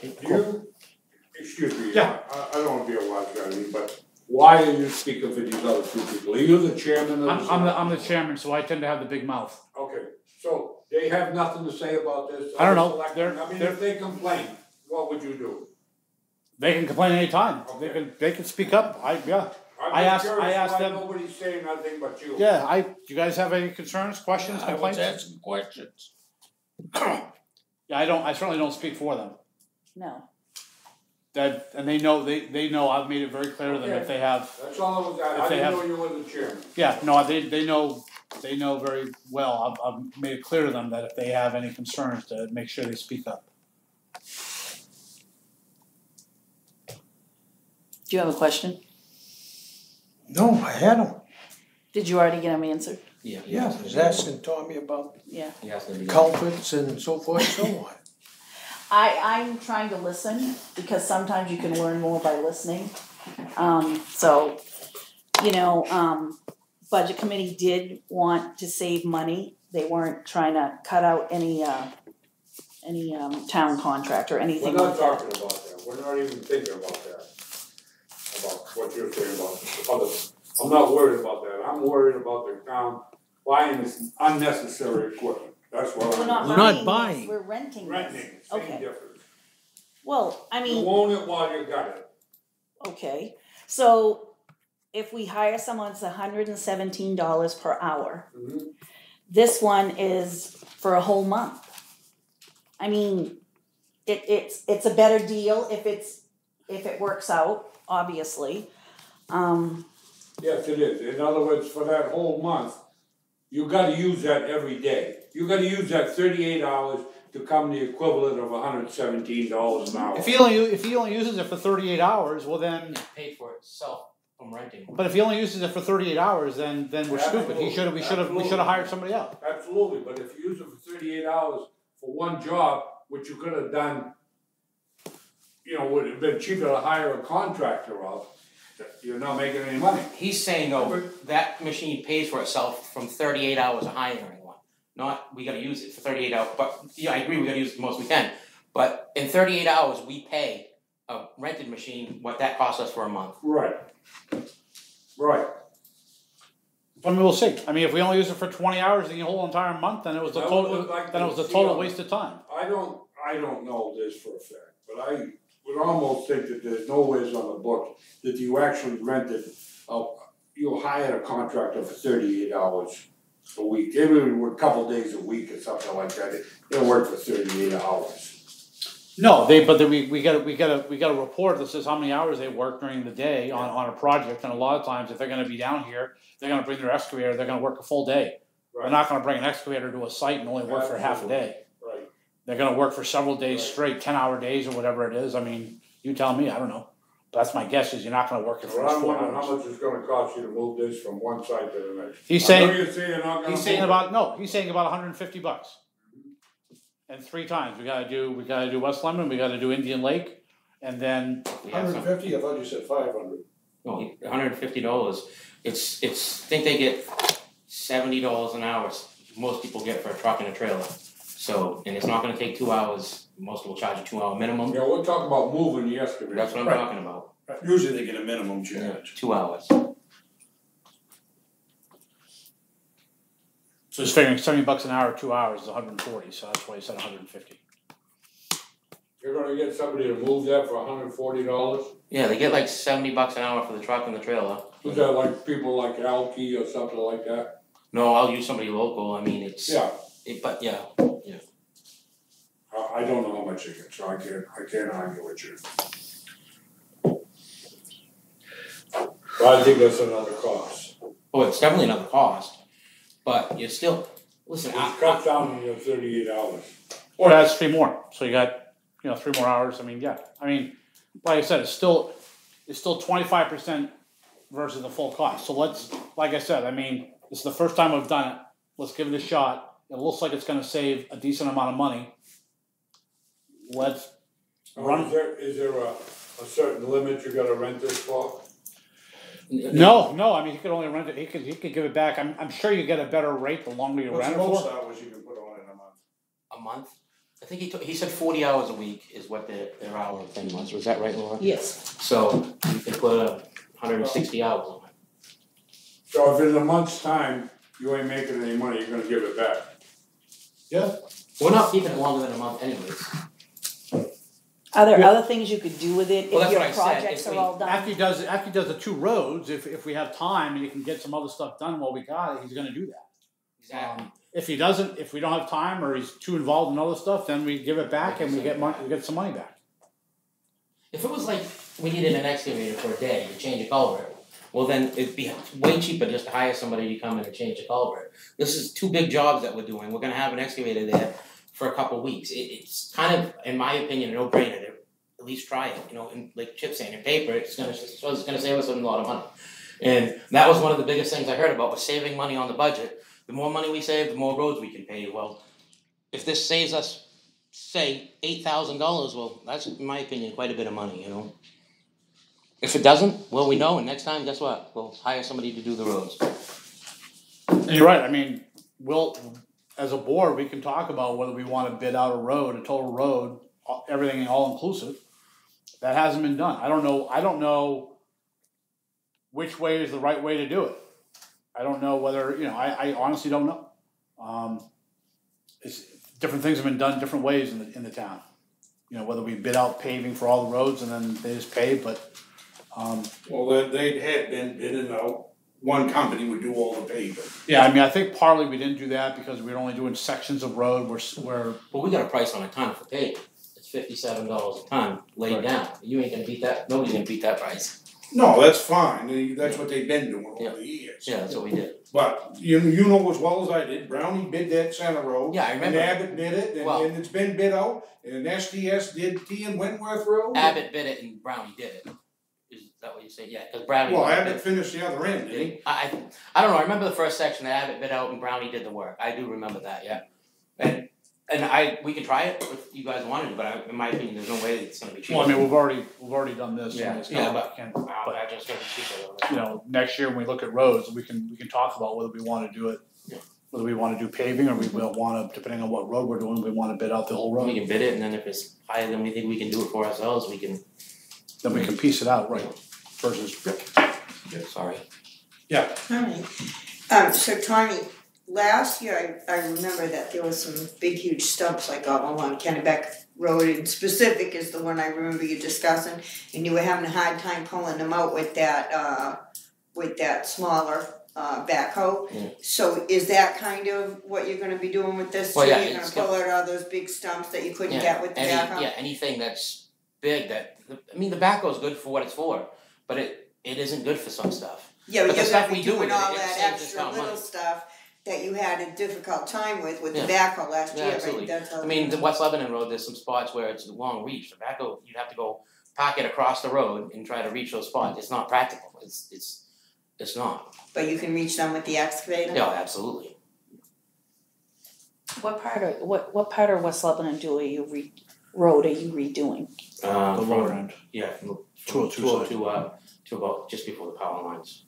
Excuse me, Yeah. I don't wanna be a wise guy, but why are you speaking for these other two people? Are you the chairman of this? I'm the chairman, so I tend to have the big mouth. Okay, so they have nothing to say about this? I don't know. Selectmen? If they complain, what would you do? They can complain anytime. Okay. They can speak up. I I'm asked them. Nobody's saying nothing but you. Yeah, you guys have any concerns, questions, I was complaints? asking questions. Yeah, I certainly don't speak for them. No. And they know I've made it very clear to them if they have. That's all I was, I didn't know you were the chairman. Yeah, no, they know very well. I've made it clear to them that if they have any concerns, to make sure they speak up. Do you have a question? No, I had them. Did you already get them answered? Yeah. Yeah, I was asking Tommy about Yeah. culverts and so forth and so on. I'm trying to listen because sometimes you can learn more by listening. So, budget committee did want to save money. They weren't trying to cut out any town contract or anything We're not like that. talking about that, we're not even thinking about that. About what you're saying about others. I'm not worried about that, I'm worried about the town buying this unnecessary equipment, that's what We're I'm. not We're buying not buying. this, we're renting this. Renting, same Okay. difference. Well, I You mean, own it while you got it. okay, so if we hire someone, it's $117 per hour. Mhm. This one is for a whole month. I mean, it's a better deal if it works out, obviously. Yes, it is, in other words, for that whole month, you gotta use that every day. You gotta use that 38 hours to come the equivalent of $117 an hour. If he only uses it for 38 hours, well then. Paid for itself from renting. But if he only uses it for 38 hours, then we're stupid. We should have hired somebody else. Absolutely, but if you use it for 38 hours for one job, which you could have done, would have been cheaper to hire a contractor of, you're not making any money. He's saying though, that machine pays for itself from 38 hours of hiring one. Not, we gotta use it for 38 hours, but I agree, we gotta use it the most we can. But in 38 hours, we pay a rented machine what that costs us for a month. Right. Right. I mean, we'll see. I mean, if we only use it for 20 hours the whole entire month, then it was a That total. would look like Then it was a the total CO. waste of time. I don't know this for a fact, but I would almost think that there's no ways on the book that you actually rented, you hired a contractor for 38 hours a week. They would work a couple days a week or something like that. They work for 38 hours. No, we got a report that says how many hours they work during the day on a project, and a lot of times if they're gonna be down here, they're gonna bring their excavator, they're gonna work a full day. They're not gonna bring an excavator to a site and only work for half a day. Right. They're gonna work for several days straight, 10-hour days or whatever it is. I mean, you tell me, I don't know. But that's my guess is you're not gonna work it for Well, I'm 4 wondering how hours. much it's gonna cost you to move this from one side to the next. He's I know saying, you're saying you're not gonna he's saying move about, he's saying about $150. And 3 times, we gotta do West Lemon, we gotta do Indian Lake, and then We have some, 150, I thought you said 500. no, $150. It's, I think they get $70 an hour, most people get for a truck and a trailer. So, and it's not gonna take 2 hours, most will charge a 2-hour minimum, Yeah, we're talking about moving the excavator. that's what I'm talking about, Usually they get a minimum charge. 2 hours. so just figuring $70 an hour, 2 hours is 140, so that's why he said 150. You're gonna get somebody to move that for $140? Yeah, they get like $70 an hour for the truck and the trailer. Is that like people like Alki or something like that? No, I'll use somebody local, I mean, it's, Yeah, but yeah, I don't know how much it gets, so I can't argue with you. But I think that's another cost. oh, it's definitely another cost, but you're still, listen, It cuts down on your 38 hours. Or that's 3 more, so you got, 3 more hours, I mean, yeah, I mean, like I said, it's still 25% versus the full cost, so let's, like I said, I mean, this is the first time we've done it, let's give it a shot, it looks like it's gonna save a decent amount of money. Let's run. Is there a certain limit you gotta rent this for? No, I mean, he could only rent it, he could give it back, I'm sure you get a better rate the longer you What's rent the it most for. hours you can put on in a month? a month. I think he said 40 hours a week is what their hour thing was that right, Laura? Yes. So you can put 160 hours on it. So if in a month's time, you ain't making any money, you're gonna give it back? Yeah. We're not keeping it longer than a month anyways. Are there other things you could do with it Well, if that's your what I said, projects if are all done? After he does the 2 roads, if we have time and he can get some other stuff done while we got it, he's gonna do that. Exactly. If he doesn't, if we don't have time or he's too involved in other stuff, then we give it back and we get some money back. If it was like we needed an excavator for a day to change a culvert, well then it'd be way cheaper just to hire somebody to come in and change a culvert. This is 2 big jobs that we're doing. We're gonna have an excavator there for a couple weeks. It's kind of, in my opinion, a no-brainer to at least try it. And like Chip saying, in paper, it's gonna save us a lot of money. And that was one of the biggest things I heard about was saving money on the budget. The more money we save, the more roads we can pave. Well, if this saves us, say, $8,000, well, that's, in my opinion, quite a bit of money, If it doesn't, well, we know, and next time, guess what? We'll hire somebody to do the roads. And you're right, I mean, as a board, we can talk about whether we wanna bid out a total road, everything all inclusive. That hasn't been done. I don't know which way is the right way to do it. I don't know whether, I honestly don't know. Different things have been done different ways in the town. Whether we bid out paving for all the roads and then they just pave, but, Well, they had been bidding out, one company would do all the paving. yeah, I mean, I think partly we didn't do that because we were only doing sections of road where Well, we got a price on a ton for paving. It's $57 a ton laid Right. down. You ain't gonna beat that, nobody's gonna beat that price. No, that's fine, that's what they've been doing over the years. Yeah, that's what we did. But you know as well as I did, Brownie bid that center road. Yeah, I remember. And Abbott bid it, Well- and it's been bid out, and SDS did T and Wentworth Road. Abbott bid it and Brownie did it. Is that what you say? Yeah, because Brownie. Well, Abbott finished the other end, didn't he? I don't know. I remember the first section that Abbott bid out and Brownie did the work. I do remember that. Yeah, and we can try it if you guys wanted to, but in my opinion, there's no way it's gonna be cheaper. well, I mean, we've already done this. Yeah, and it's yeah, kinda- but can't- I just gonna be cheaper. Though. next year when we look at roads, we can talk about whether we wanna do it. Yeah. Whether we wanna do paving or we will wanna, depending on what road we're doing, we wanna bid out the whole road. We can bid it, and then if it's higher than we think we can do it for ourselves, we can. Then we can piece it out, right, versus, Sorry. Alright, so Tony, last year I remember that there was some big huge stumps like along Kennebec Road in specific is the one I remember you discussing, and you were having a hard time pulling them out with that smaller backhoe. Yeah. So is that kind of what you're gonna be doing with this too? Well, yeah, You're gonna it's pull out all those big stumps that you couldn't Yeah, get with the backhoe? Yeah, anything that's big I mean, the backhoe's good for what it's for, but it isn't good for some stuff. Yeah, But but the you're stuff gonna be we do doing with it, all it that saves us extra town little money. stuff that you had a difficult time with Yeah. the backhoe last Yeah, year, absolutely. right? That's how I mean, the West Lebanon Road, there's some spots where it's a long reach. The backhoe, you'd have to go park it across the road and try to reach those spots. It's not practical. It's not. But you can reach them with the excavator? Yeah, absolutely. What part of West Lebanon road are you redoing? The lower end. Yeah, from 202 to about just before the power lines.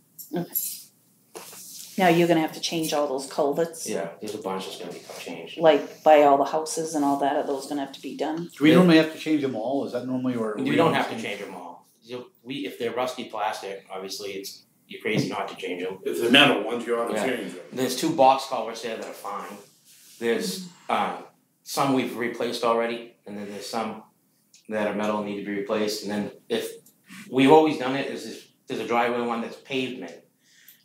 Now you're gonna have to change all those culverts, Yeah, there's a bunch that's gonna be changed. like by all the houses and all that. Are those gonna have to be done? Do we normally have to change them all? Is that normally or? We don't have to change them all. If they're rusty plastic, obviously you're crazy not to change them. If they're metal ones, you ought to Yeah. change them. There's 2 box culverts there that are fine. There's some we've replaced already, and then there's some that are metal and need to be replaced. And then if we've always done it, there's a driveway one that's pavement.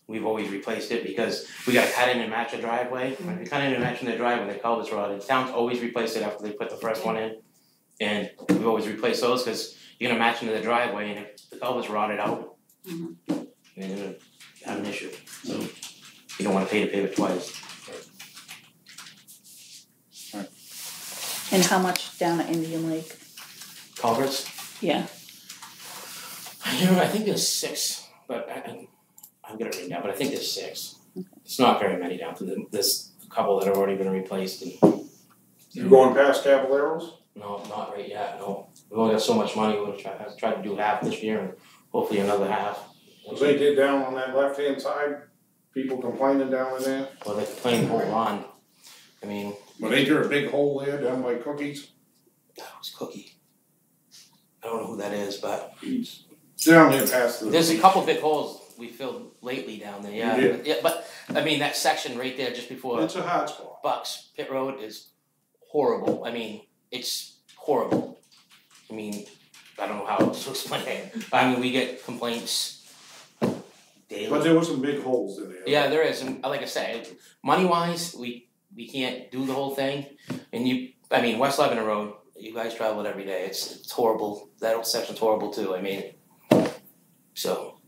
We've always replaced it because we gotta cut in and match a driveway. When we cut in and match the driveway, the culvert's rotted. Town's always replaced it after they put the first one in. And we've always replaced those because you're gonna match into the driveway, and if the culvert's rotted out, you're gonna have an issue. So you don't wanna pay to pave it twice. And how much down at Indian Lake? Culverts? Yeah. I think there's 6, but I'm gonna read now, but I think there's 6. It's not very many down through there's a couple that have already been replaced and You going past Caballeros? no, not right yet, no. We've only got so much money, we're gonna try to do half this year and hopefully another half. Cause they did down on that left-hand side, people complaining down in there. Well, they complain, hold on. I mean, But ain't there a big hole there down by Cookies? that was Cookie. I don't know who that is, but Down there past the. there's a couple big holes we filled lately down there, yeah. You Yeah, but I mean, that section right there just before It's a hot spot. Bucks Pit Road is horrible. I mean, it's horrible. I mean, I don't know how else to explain it. I mean, we get complaints daily. But there was some big holes in there. Yeah, there is, and like I say, money wise, we can't do the whole thing. And I mean, West Lebanon Road, you guys travel it every day. It's horrible. That section's horrible too. I mean, so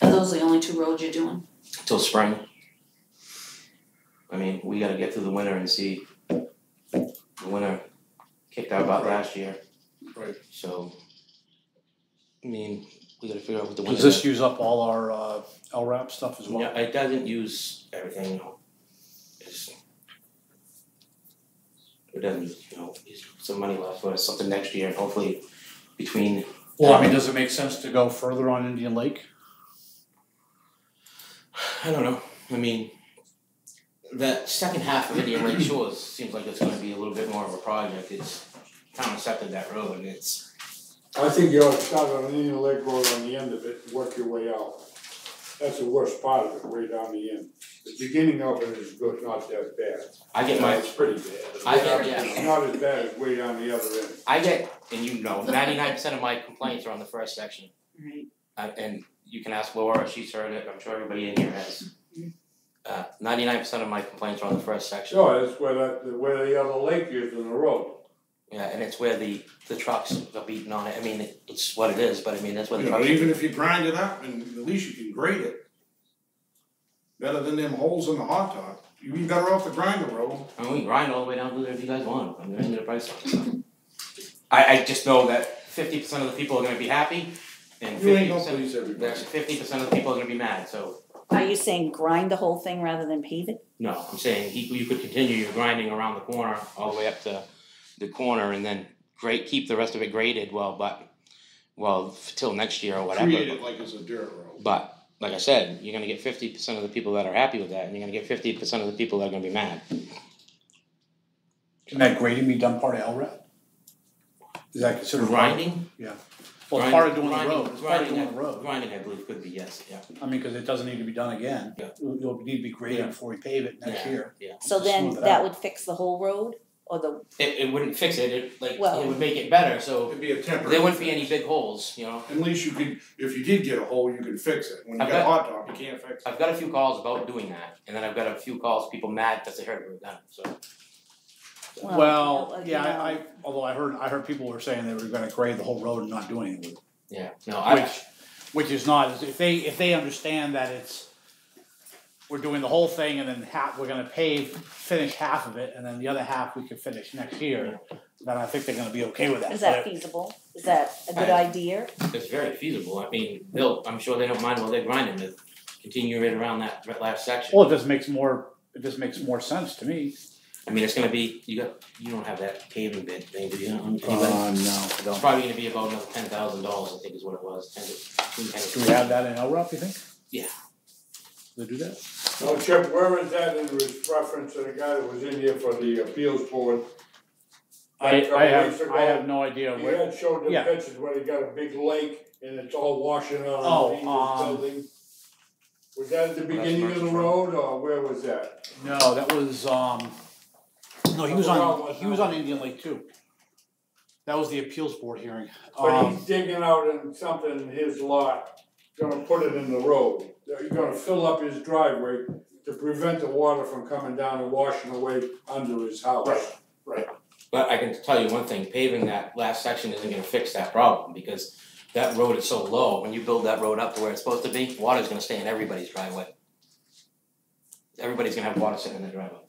Are those the only 2 roads you're doing? till spring. I mean, we gotta get through the winter and see. The winter kicked our butt last year. Right. So, I mean, we gotta figure out what the winter. Does this use up all our LRAP stuff as well? Yeah, it doesn't use everything, it doesn't, use some money left for something next year, and hopefully between. Well, I mean, does it make sense to go further on Indian Lake? I don't know, I mean, that second half of Indian Lake Shores seems like it's gonna be a little bit more of a project, it's town accepted that road, and it's. I think you ought to start on Indian Lake Road on the end of it and work your way out. That's the worst part of it, way down the end. The beginning of it is good, not that bad. I get my, It's pretty bad. It's not as bad as way down the other end. I get, and 99% of my complaints are on the first section. Right. And you can ask Laura, she's heard it, I'm sure everybody in here has. 99% of my complaints are on the first section. Sure, that's where the other lake is in the road. Yeah, and it's where the trucks are beating on it, I mean, it's what it is, but I mean, that's where the You know, trucks. even if you grind it up, and at least you can grade it. Better than them holes in the hot top. You'd be better off to grind the road. I mean, we can grind all the way down through there if you guys want, I'm gonna get a price on it, so. I just know that 50% of the people are gonna be happy, and You ain't gonna 50%, please everybody. 50% of the people are gonna be mad, so. Are you saying grind the whole thing rather than pave it? No, I'm saying you could continue your grinding around the corner, all the way up to the corner, and then keep the rest of it graded, till next year or whatever. Treat it like it's a dirt road. But, like I said, you're gonna get 50% of the people that are happy with that, and you're gonna get 50% of the people that are gonna be mad. Can that grading be done part of LRAP? Is that considered? Grinding? Well, it's part of doing the road, it's part of doing the road. Grinding, I believe, could be, yes, yeah. I mean, cause it doesn't need to be done again. Yeah. It'll need to be graded Yeah. before we pave it next Yeah. year. Yeah. So To then smooth it that out. would fix the whole road? or the, It wouldn't fix it, Well- it would make it better, so It'd be a temporary. there wouldn't be any big holes, you know. At least you could, if you did get a hole, you could fix it. When you I've got a got- hot top, you can't fix it. I've got a few calls about doing that, and then I've got a few calls, people mad because they heard we were done, so. Well, you yeah, know. I although I heard people were saying they were gonna grade the whole road and not do anything with it. Yeah, no, I, Which is not, if they understand that we're doing the whole thing and then we're gonna finish half of it, and then the other half we could finish next year, then I think they're gonna be okay with that. is that feasible? Is that a good idea? it's very feasible, I mean, I'm sure they don't mind while they're grinding to continue right around that last section. Well, it just makes more sense to me. I mean, it's gonna be, you don't have that paving bid thing, do you? No, I It's don't. probably gonna be about another $10,000, I think is what it was, Do we have that in LROP, you think? Yeah. Do they do that? Now, Chip, where is that in reference to the guy that was in here for the appeals board? I have no idea He where. had showed the Yeah. pictures where he got a big lake and it's all washing out Oh, underneath his building. Was that at the beginning of the road or where was that? No, that was no, he was on Indian Lake too. That was the appeals board hearing. But he's digging out in something in his lot, gonna put it in the road. He's gonna fill up his driveway to prevent the water from coming down and washing away under his house. Right. But I can tell you one thing, paving that last section isn't gonna fix that problem, because that road is so low, when you build that road up to where it's supposed to be, water's gonna stay in everybody's driveway. Everybody's gonna have water sitting in their driveway.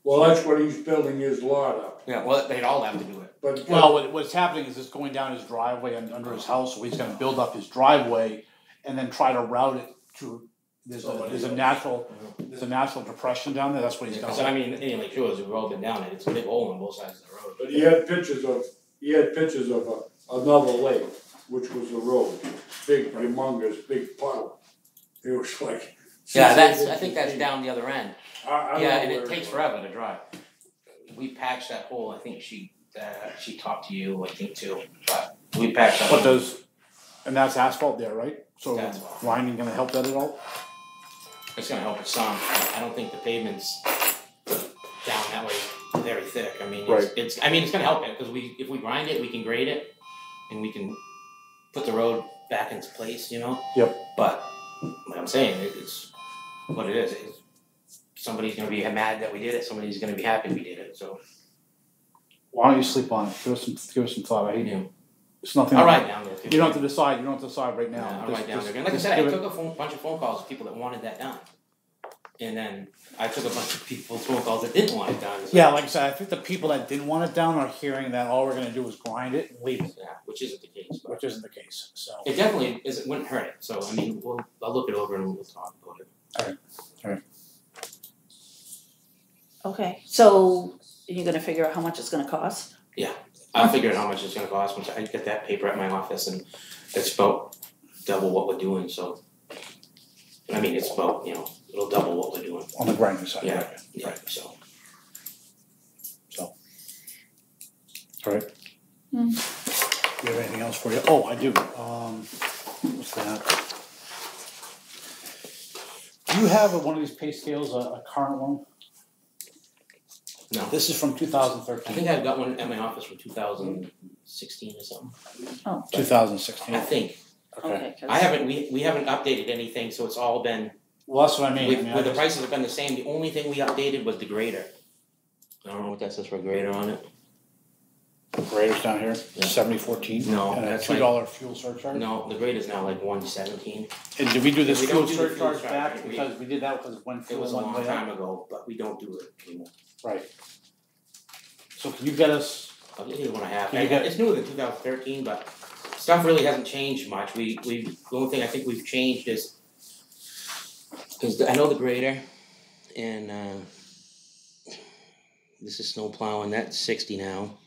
Well, that's what he's building his lot up, Yeah, well, they'd all have to do it. but. Well, what's happening is it's going down his driveway and under his house, so he's gonna build up his driveway and then try to route it to, there's a natural depression down there, that's what he's Because done. I mean, Indian Lake Shores, we've all been down it, it's a big hole on both sides of the road. But he had pictures of another lake, which was the road, big, humongous, big puddle. It was like. Yeah, 6 I think that's inches down the other end. deep. I don't Yeah, know and where it takes was. forever to dry. We patched that hole, I think she talked to you, I think too, but we patched that. But hole. and that's asphalt there, right? So Asphalt. grinding gonna help that at all? It's gonna help it some. I don't think the pavement's down that way very thick. I mean, Right. it's gonna help it, because if we grind it, we can grade it, and we can put the road back into place, you know? Yep. But, like I'm saying, it's what it is. Somebody's gonna be mad that we did it, somebody's gonna be happy we did it, so. Why don't you sleep on it? Give us some thought. I hate Yeah. It's nothing. I'll write down there too. You don't have to decide. You don't have to decide right now. Yeah, I'll Just- write down just- there. And like I just said, I give it- took a bunch of phone calls of people that wanted that done. And then I took a bunch of people's phone calls that didn't want it done. So, Yeah, like I said, I think the people that didn't want it done are hearing that all we're gonna do is grind it and leave it, yeah, which isn't the case. But which isn't the case, so. it definitely wouldn't hurt it. So I mean, I'll look it over and we'll talk about it. Okay, so you're gonna figure out how much it's gonna cost? I'll figure out how much it's gonna cost once I get that paper at my office, and it's about double what we're doing. So I mean, it's about it'll double what we're doing. On the grinding side, Yeah. right? Yeah. So Alright. Do you have anything else for you? Oh, I do, what's that? Do you have one of these pay scales, a current one? no, This is from 2013. I think I've got one at my office from 2016 or something. Oh, 2016. I think. okay, 'cause- I haven't, we haven't updated anything, so it's all been, Well, that's what I mean. with the prices have been the same, the only thing we updated was the grader. I don't know what that says for a grader on it. Grader's down here, Yeah. 7014. No, And a that's $2 fuel surcharge. No, the grader's now like 117. And did we do this We fuel don't do the fuel surcharge surcharge, back we- because we did that because when It fuel was a went long way up? time ago, but we don't do it anymore. Right. So can you get us, I'll get you the one I have. Can you get- It's newer than 2013, but stuff really hasn't changed much. The only thing I think we've changed is I know the grader, and this is snow plowing, that's 60 now.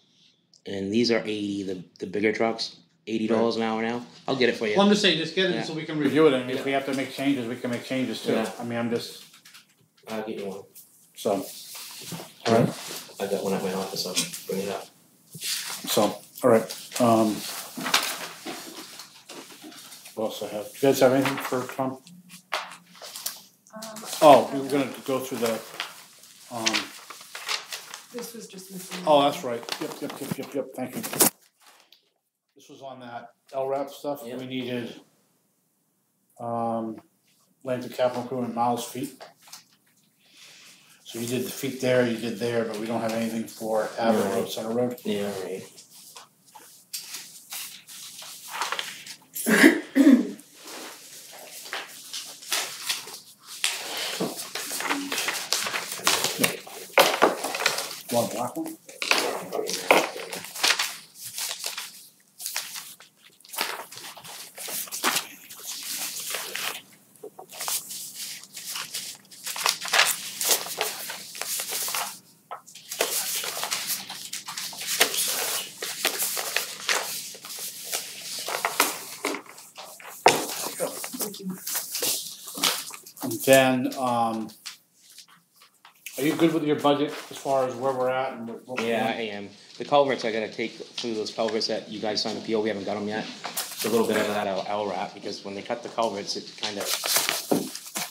And these are 80, the bigger trucks, $80 an hour now. I'll get it for you. well, I'm just saying, just get it Yeah. so we can review it, and if Yeah. we have to make changes, we can make changes too. Yeah. I mean, I'm just, I'll get you one. so. Alright, I got one at my office, I'll bring it up. so, alright, what else I have? Do you guys have anything for Tom? Oh, we were gonna go through the This was just missing. Oh, that's right, yep, thank you. This was on that LRAP stuff, Yep. we needed, length of capital improvement miles feet. So you did the feet there, you did there, but we don't have anything for Abbott Road, Center Road. Yeah, right. Want a black one? And then, are you good with your budget as far as where we're at and what we're Yeah, I doing? am. The culverts, I gotta take through those culverts that you guys signed the PO, we haven't got them yet. It's a little bit of that LRAP, because when they cut the culverts, it kind of,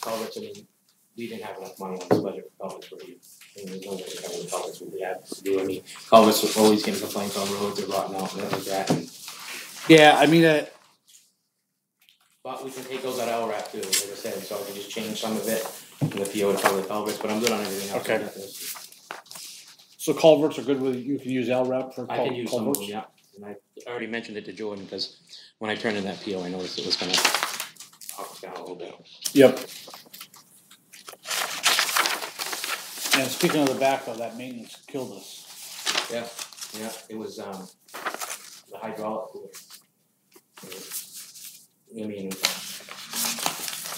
culverts, I mean, we didn't have enough money on this budget for culverts for you. I mean, there's no way to cover the culverts, what we had to do, I mean, culverts were always getting complaints on roads, they're rotting out, and everything like that, and Yeah, I mean, but we can take those out of LRAP too, like I said, so I can just change some of it in the PO to cover the culverts, but I'm good on everything else. Okay. so culverts are good with, you can use LRAP for I can use some of culverts? them, yeah, and I already mentioned it to Jordan, because when I turned in that PO, I noticed it was gonna up down a little bit. Yep. And speaking of the backhoe, that maintenance killed us. Yeah, it was, the hydraulic fluid. I mean,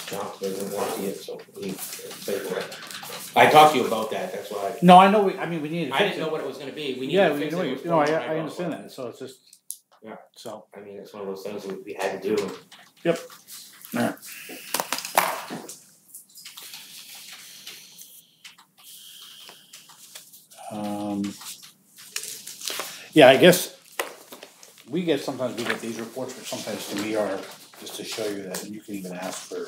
John doesn't want to see it, so he paid for it. I talked to you about that, that's why, No, I know, we needed to I fix didn't know what it was gonna be, we needed Yeah, to we fix know, it. It was no, I hydraulic understand fluid. that, so it's just. Yeah. So. I mean, it's one of those things we had to do. Yep. Alright. Yeah, I guess sometimes we get these reports, which sometimes to me are just to show you that, and you can even ask for,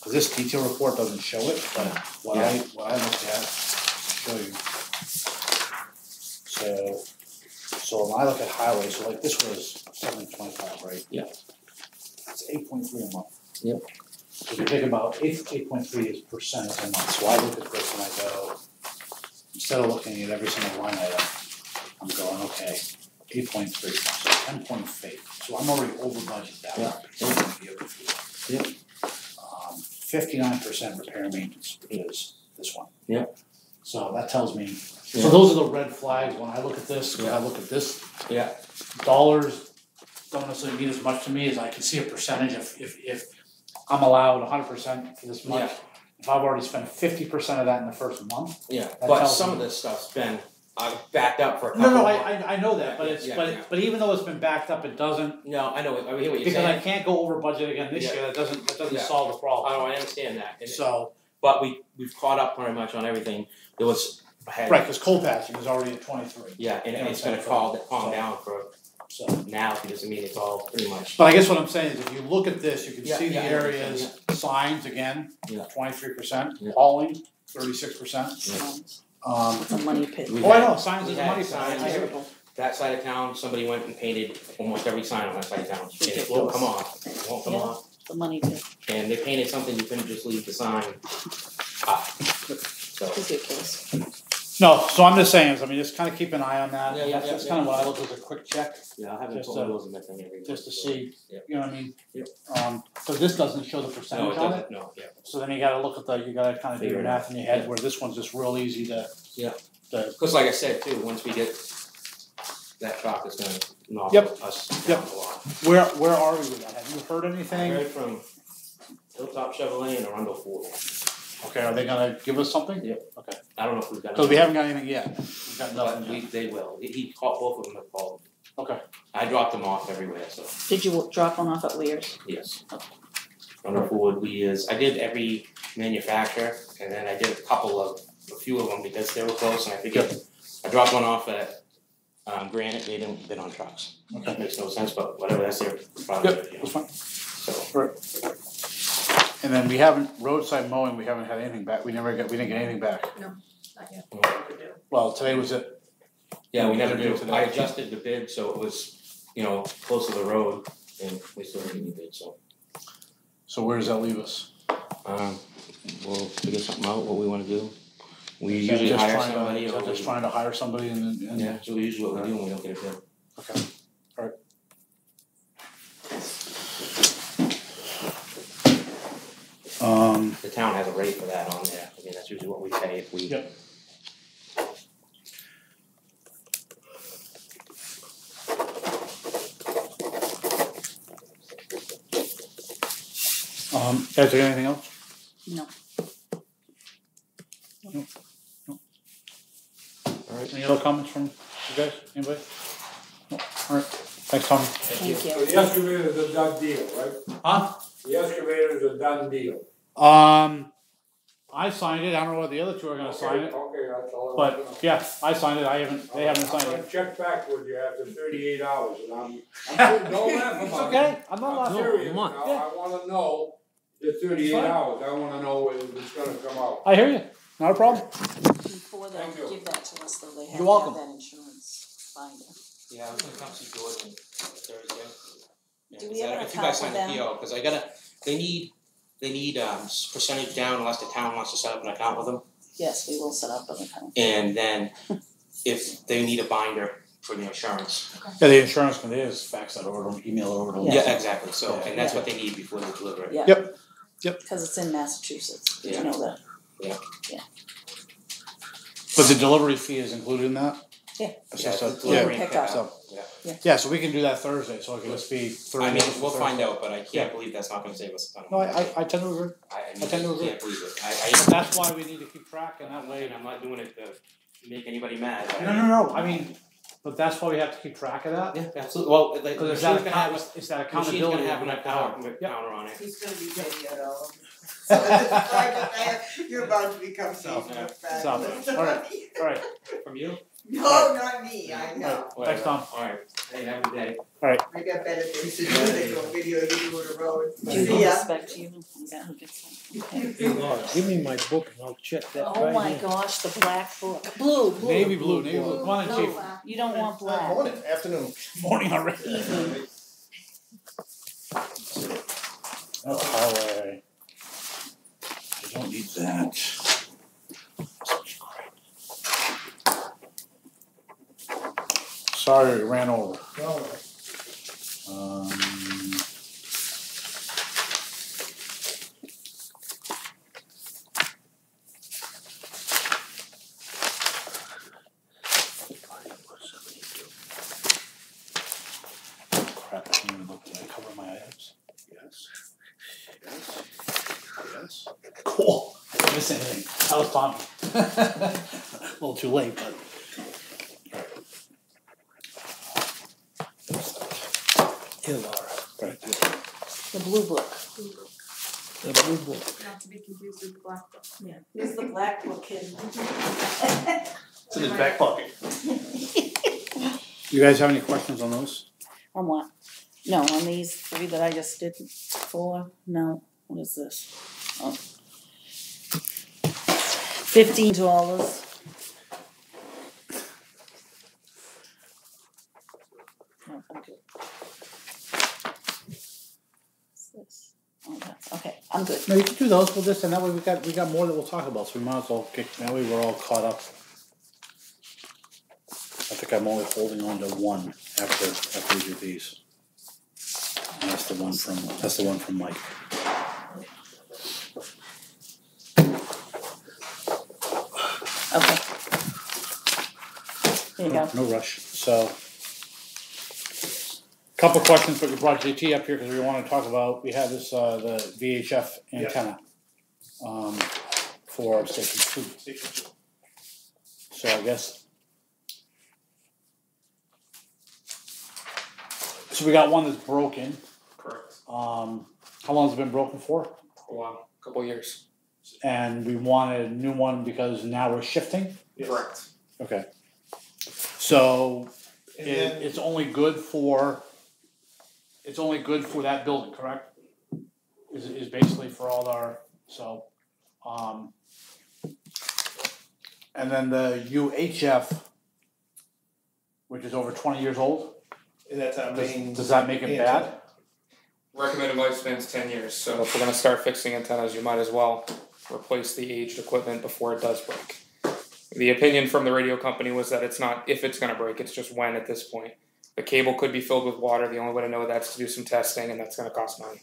cause this detail report doesn't show it, but what I looked at, show you. So when I look at highway, so like this was 725, right? Yeah. It's 8.3 a month. Yep. So if you think about 8.3 is percentage a month, so I look at this and I go, instead of looking at every single line item, I'm going, okay, 8.3, so 10.8, so I'm already over budget that Yeah. Yep. 59% repair maintenance is this one. Yeah. So that tells me, Yeah. so those are the red flags when I look at this, when I look at this, Yeah. dollars don't necessarily mean as much to me as I can see a percentage if I'm allowed 100% for this much. Yeah. If I've already spent 50% of that in the first month. Yeah, That but tells some me- of this stuff's been, I've backed up for a couple No, of I know that, but it's, Yeah. but even though it's been backed up, it doesn't, No, I know, I hear what you're because I saying. can't go over budget again this Yeah. year, that doesn't Yeah. solve the problem. I understand that, and So, but we've caught up pretty much on everything. There was, I had, right, cause coal patching is already at 23, yeah, and You know it's what I'm gonna saying? calm down for so. now, because I mean, it's all pretty much. But I guess what I'm saying is if you look at this, you can Yeah, see the yeah, I understand, areas, signs again, Yeah. 23%, Yeah. hauling, 36%. It's a money pit. We Oh, I had- know, signs we is a had money sign, signs. I hear it. Terrible. That side of town, somebody went and painted almost every sign on that side of town, and it Ridiculous. won't come off, it won't come Yeah. off. It's a money pit. And they painted something, you couldn't just leave the sign up. So, Ridiculous. No, so I'm just saying, is, I mean, just kinda keep an eye on that, Yeah, that's kind of what I look as a quick check, yeah, I haven't Just, put one of those in that thing every. just to so- see, Yep. you know what I mean? Yep. So this doesn't show the No, percentage it on it, doesn't, no, yeah. so then you gotta look at you gotta kinda do Figure your it math out. in your head, Yeah. where this one's just real easy to. Yeah. To, Cause like I said too, once we get that truck, it's gonna knock Yep. us Yep. down a lot. where are we with that, have you heard I anything? heard from Hilltop Chevrolet and Arundel Ford. Okay, are they gonna give us something? Yep. Okay, I don't know if we've got. cause we haven't got anything yet, we've got But nothing yet. they will, he called, both of them have called. Okay, I dropped them off everywhere, so, Did you drop one off at Weir's? yes. Arundel Ford, I did every manufacturer, and then I did a few of them because they were close, and I figured, I dropped one off at, Granite, they didn't bid on trucks. Okay. Makes no sense, but whatever, that's their problem, yep, you know, that's fine. so. And then we haven't, roadside mowing, we haven't had anything back, we didn't get anything back. Well, today was it. Yeah, we never Today do. was today. I adjusted the bid so it was, close to the road, and we still didn't get the bid, so. So where does that leave us? We'll figure something out, what we wanna do. We Is that usually just hire trying to- somebody is or that just we, trying to hire somebody and yeah, so usually what we do when we don't get a bid. Okay. Alright. The town has a rate for that on there, I mean, that's usually what we pay if we. Yep. Guys, got anything else? No. Alright, any other comments from you guys, anybody? No, alright, thanks Tom. Thank So you. the excavator's a done deal, right? Huh? The excavator's a done deal. I signed it, I don't know whether the other two are gonna sign it, Okay, that's all I want to know. but yeah, I signed it, they haven't signed I'm it. gonna check back with you after 38 hours, and I'm don't laugh It's about it. okay, I'm not I'm laughing. serious come on. now, Yeah. I wanna know the 38 Fine. hours, I wanna know if it's gonna come out. I hear you, not a problem. Before Thank they you. give that to us, though, they have You're to welcome. have that insurance binder. Yeah, I was gonna come see George on Thursday. Yeah, Do 'cause we have an if you guys account sign with the PO, cause they need percentage down unless the town wants to set up an account with them. Yes, we will set up an account. And then if they need a binder for the insurance. Yeah, the insurance company is fax that over to them, email it over to them. Yeah. Yeah, exactly, so, Yeah. and that's what they need before they deliver it. Yeah. Yep. Because it's in Massachusetts, did Yeah. you know that? But the delivery fee is included in that? Yeah. It's Yeah, just it's a- delivery Yeah. and pickup. So- Yeah. Yeah, so we can do that Thursday, so it can just be Thursday. I mean, we'll find out, but I Yeah. can't believe that's not gonna save us a ton of No, money. I tend to agree, I tend to agree. can't believe it, but that's why we need to keep track and that way. and I'm not doing it to make anybody mad, but No, I mean, but that's why we have to keep track of that. Yeah, absolutely, well, the Cause it's machine's that, gonna have, it's that machine's accountability. gonna have we an have to have. counter on it. He's gonna be videoed all over. So this is like, you're about to become Facebook fat. Stop. Alright, From you? No, not me, I know. thanks Tom. Alright, hey, have a good day. I got better things to do than go video you on the road. Judy See ya. respect you, is that who gets that? Okay. Hey, Laura, give me my book and I'll check that Oh right my here. gosh, the black book, blue. Navy blue, come on in, No, chief. you don't want black. Morning, afternoon. Morning already. Evening. That's highway. I don't need that. Sorry, we ran over. Crap, I can't even look. Did I cover my items? Yes. Yes. Cool. I didn't miss anything. That was Tommy. A little too late, but. Here, Laura. Right. The blue book. The blue book. Not to be confused with the black book. Yeah. Here's the black book hidden. It's in his back pocket. You guys have any questions on those? On what? No, on these three that I just did. Four, no, what is this? Oh. $15. No, I'm good. What's this? Oh, that's, okay, I'm good. No, you can do those with this, and that way we got more that we'll talk about, so we might as well get, that way we're all caught up. I think I'm only holding on to one after we do these. And that's the one from Mike. Okay. There you go. No rush, so. Couple questions, but we brought JT up here because we want to talk about, we have this, the VHF antenna. For station 2. So I guess. So we got one that's broken. Correct. How long has it been broken for? A while, couple years. And we wanted a new one because now we're shifting? Correct. Okay. So And then, it's only good for that building, correct? Is basically for all our, so, And then the UHF, which is over 20 years old, And that's our main. does that make it bad? Recommended lifespan's 10 years, so if we're gonna start fixing antennas, you might as well replace the aged equipment before it does break. The opinion from the radio company was that it's not if it's gonna break, it's just when at this point. The cable could be filled with water, the only way to know that's to do some testing, and that's gonna cost money.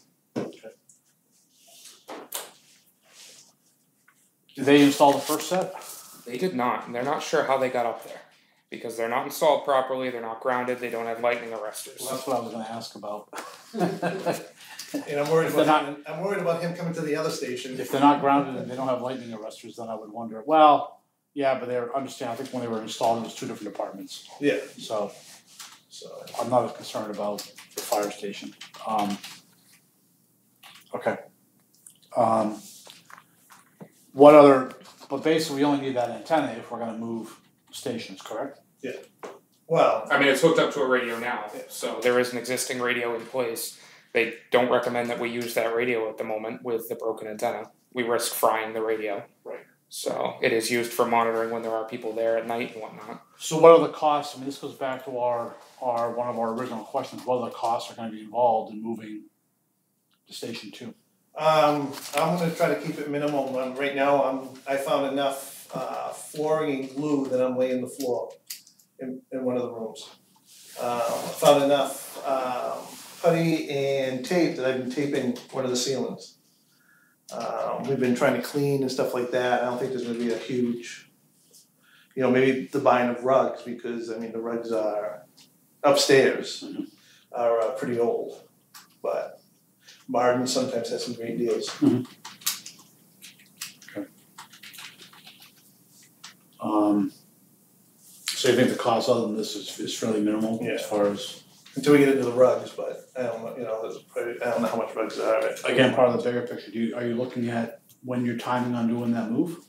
Did they install the first set? They did not, and they're not sure how they got up there. Because they're not installed properly, they're not grounded, they don't have lightning arresters. Well, that's what I was gonna ask about. And I'm worried about him coming to the other station. If they're not grounded and they don't have lightning arresters, then I would wonder, well, yeah, but they're, understand, I think when they were installed, it was 2 different departments. Yeah. So So. I'm not as concerned about the fire station. Okay. What other, but basically we only need that antenna if we're gonna move stations, correct? Well, I mean, it's hooked up to a radio now, so there is an existing radio in place. They don't recommend that we use that radio at the moment with the broken antenna. We risk frying the radio. Right. So it is used for monitoring when there are people there at night and whatnot. So what are the costs, I mean, this goes back to our one of our original questions, what other costs are gonna be involved in moving to station 2? I'm gonna try to keep it minimal. Right now, I found enough flooring and glue that I'm laying the floor in one of the rooms. I found enough putty and tape that I've been taping one of the ceilings. We've been trying to clean and stuff like that. I don't think there's gonna be a huge, maybe the buying of rugs, because I mean the rugs are upstairs are pretty old, but Martin sometimes has some great deals. So you think the cost other than this is fairly minimal as far as? Until we get into the rugs, but I don't know, there's probably, I don't know how much rugs there are. Again, part of the bigger picture, are you looking at when you're timing on doing that move?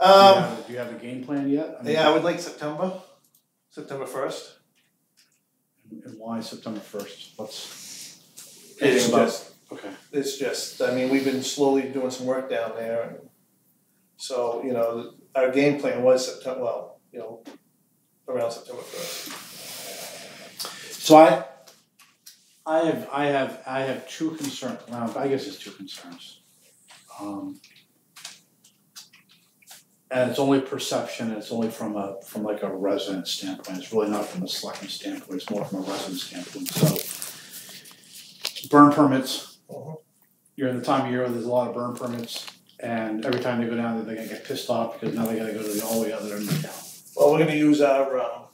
Do you have a game plan yet? I would like September 1st. And why September 1st? Okay. It's just, I mean, we've been slowly doing some work down there, and so, our game plan was around September 1st. So I have 2 concerns. Well, I guess it's 2 concerns. And it's only perception. It's only from like a resident standpoint. It's really not from a selectman standpoint. It's more from a resident standpoint. So burn permits. You're in the time of year where there's a lot of burn permits, and every time they go down there, they're gonna get pissed off because now they gotta go to all the way other end of town. Well, we're gonna use our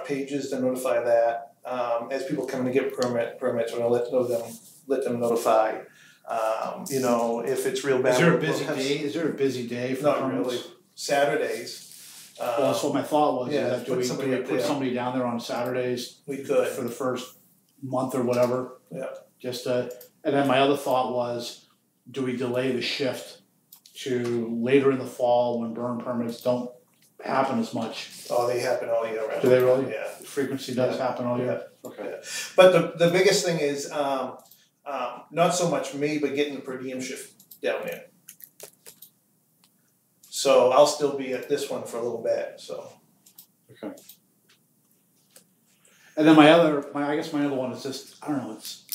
pages to notify that. As people come to get permits, we're gonna let them notify. If it's real bad. Is there a busy day? Is there a busy day for Not permits? really. Saturdays. Well, that's what my thought was. Yeah, Is that do we put somebody down there on Saturdays? We could. For the first month or whatever. Yeah. And then my other thought was, do we delay the shift to later in the fall when burn permits don't happen as much? Oh, they happen all year round. Do they really? Yeah. The frequency does happen all year? Okay. Yeah. But the biggest thing is, not so much me, but getting the per diem shift down there. So I'll still be at this one for a little bit, so. Okay. And then my other one is just, I don't know, it's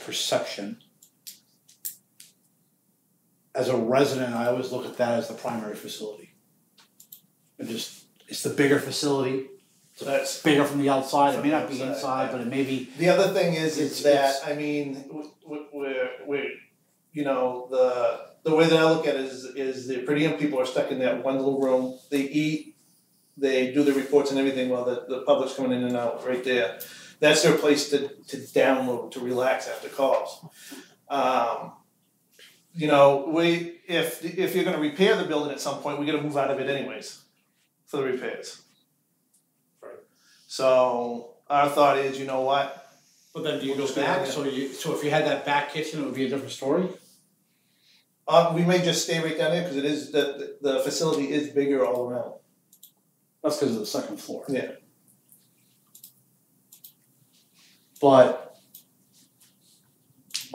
perception. As a resident, I always look at that as the primary facility. It's the bigger facility. It's bigger from the outside. It may not be inside, but it may be. The other thing is I mean, the way that I look at it is the per diem people are stuck in that one little room. They eat, they do the reports and everything while the public's coming in and out right there. That's their place to download, to relax after calls. If you're gonna repair the building at some point, we gotta move out of it anyways for the repairs. Right. So our thought is, you know what? But then do you go back? So if you had that back kitchen, it would be a different story? We may just stay right down there because it is the facility is bigger all around. That's because of the second floor. Yeah. But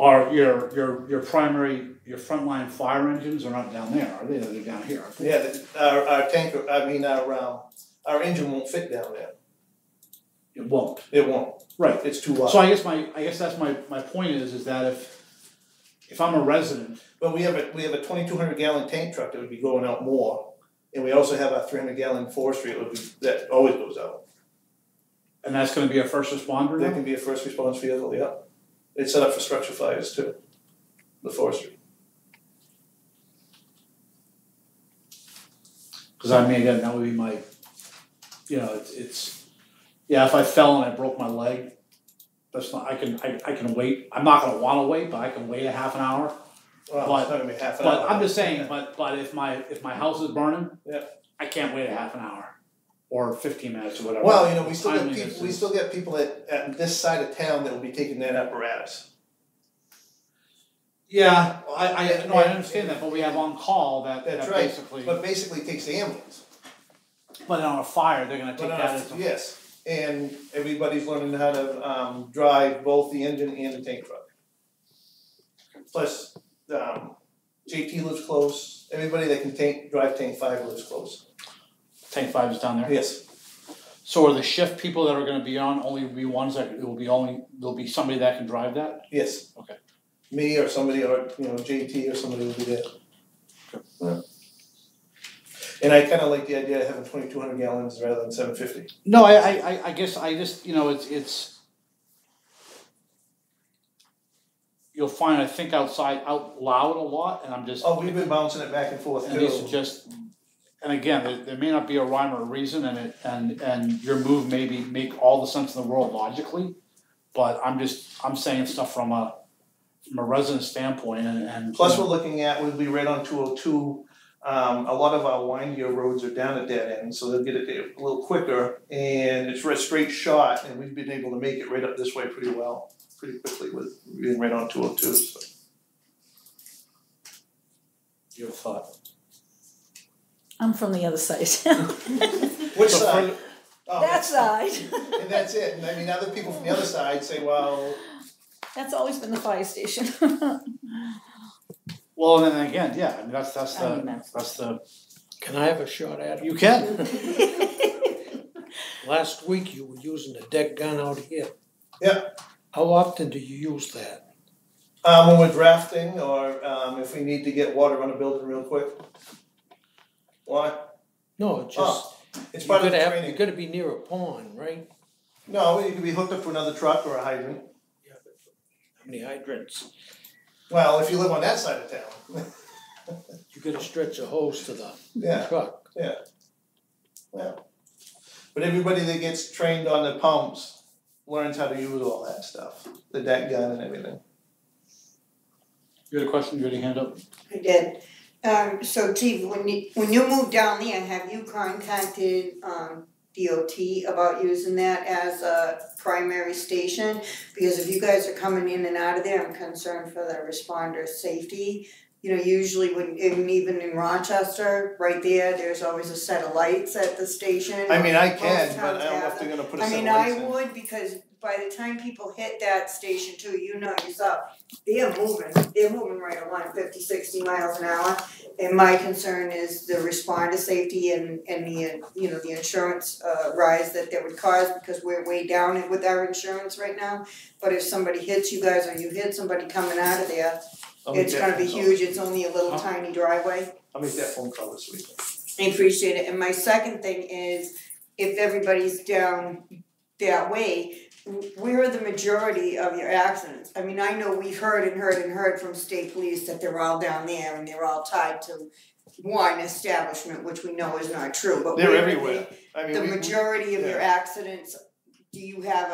Are your primary, your frontline fire engines are not down there, are they? They're down here, aren't they? Yeah, our tanker, our engine won't fit down there. It won't. It won't. Right. It's too wide. So I guess that's my point is that if I'm a resident. But we have a 2,200 gallon tank truck that would be going out more, and we also have a 300 gallon forestry that always goes out. And that's going to be a first responder. That can be a first response vehicle. Yeah, it's set up for structure fires too. The forestry. Because I mean, again, that would be my, it's yeah. If I fell and I broke my leg, that's not. I can wait. I'm not going to want to wait, but I can wait a half an hour. Well, but it's not gonna be half an hour. I'm just saying. But if my house is burning, yeah, I can't wait a half an hour or 15 minutes or whatever. Well, we still get people at this side of town that will be taking that apparatus. Yeah, I understand that, but we have on call that right. basically. But basically takes the ambulance. But on a fire, they're going to take that as yes, and everybody's learning how to drive both the engine and the tank truck. Plus, JT lives close. Everybody that can drive tank 5 lives close. Tank 5 is down there. Yes. So are the shift people that are going to be on only be ones that there'll be somebody that can drive that? Yes. Okay. Me or somebody, or JT or somebody will be there. Okay. Yeah. And I kind of like the idea of having 2,200 gallons rather than 750. No, I guess I just it's you'll find I think out loud a lot, and I'm just. Oh, we've been bouncing it back and forth and too. These are just, and again, there may not be a rhyme or a reason, and your move may make all the sense in the world logically, but I'm saying stuff from a resident standpoint, and plus we're looking at we'll be right on 202. A lot of our windier roads are down at that end, so they'll get it there a little quicker, and it's a straight shot, and we've been able to make it right up this way pretty quickly with being right on 202. So. Your thought? I'm from the other side. Which side? That side. And that's it. And I mean, other people from the other side say, well. That's always been the fire station. Well, and then again, yeah. I mean, that's the. Can I have a shot at it? You can. Last week you were using the deck gun out here. Yeah. How often do you use that? When we're drafting, or if we need to get water on a building real quick. Why? No, just it's part of the training. You got to be near a pond, right? No, you can be hooked up to another truck or a hydrant. Yeah, but how many hydrants? Well, if you live on that side of town. You got to stretch a hose to the truck. Yeah. Well, but everybody that gets trained on the pumps learns how to use all that stuff, the deck gun and everything. You had a question? You had a hand up? I did. So, Chief, when you moved down there, have you contacted DOT about using that as a primary station? Because if you guys are coming in and out of there, I'm concerned for the responder safety. Usually even in Rochester, right there's always a set of lights at the station. I mean, I can, but I don't know if they're going to put a set of lights in. I would, because by the time people hit that station too, yourself, they're moving right along 50, 60 miles an hour. And my concern is the responder safety and the insurance rise that would cause, because we're way down with our insurance right now. But if somebody hits you guys or you hit somebody coming out of there, it's going to be huge. It's only a little tiny driveway. I'll make that phone call this week. I appreciate it. And my second thing is, if everybody's down that way, where are the majority of your accidents? I mean, I know we've heard from state police that they're all down there and they're all tied to one establishment, which we know is not true. But they're everywhere. The majority of your accidents, do you have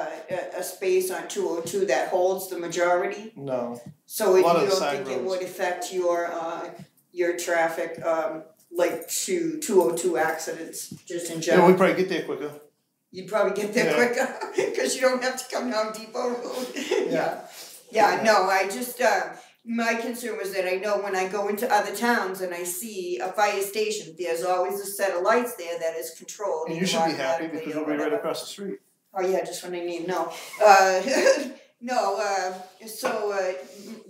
a space on 202 that holds the majority? No. So you don't think it would affect your traffic like to 202 accidents just in general? Yeah, we'd probably get there quicker. You'd probably get there quicker because you don't have to come down Depot Road. I just my concern was that I know when I go into other towns and I see a fire station, there's always a set of lights there that is controlled. And you should be happy because we'll be right across the street. Oh yeah, just when I need no.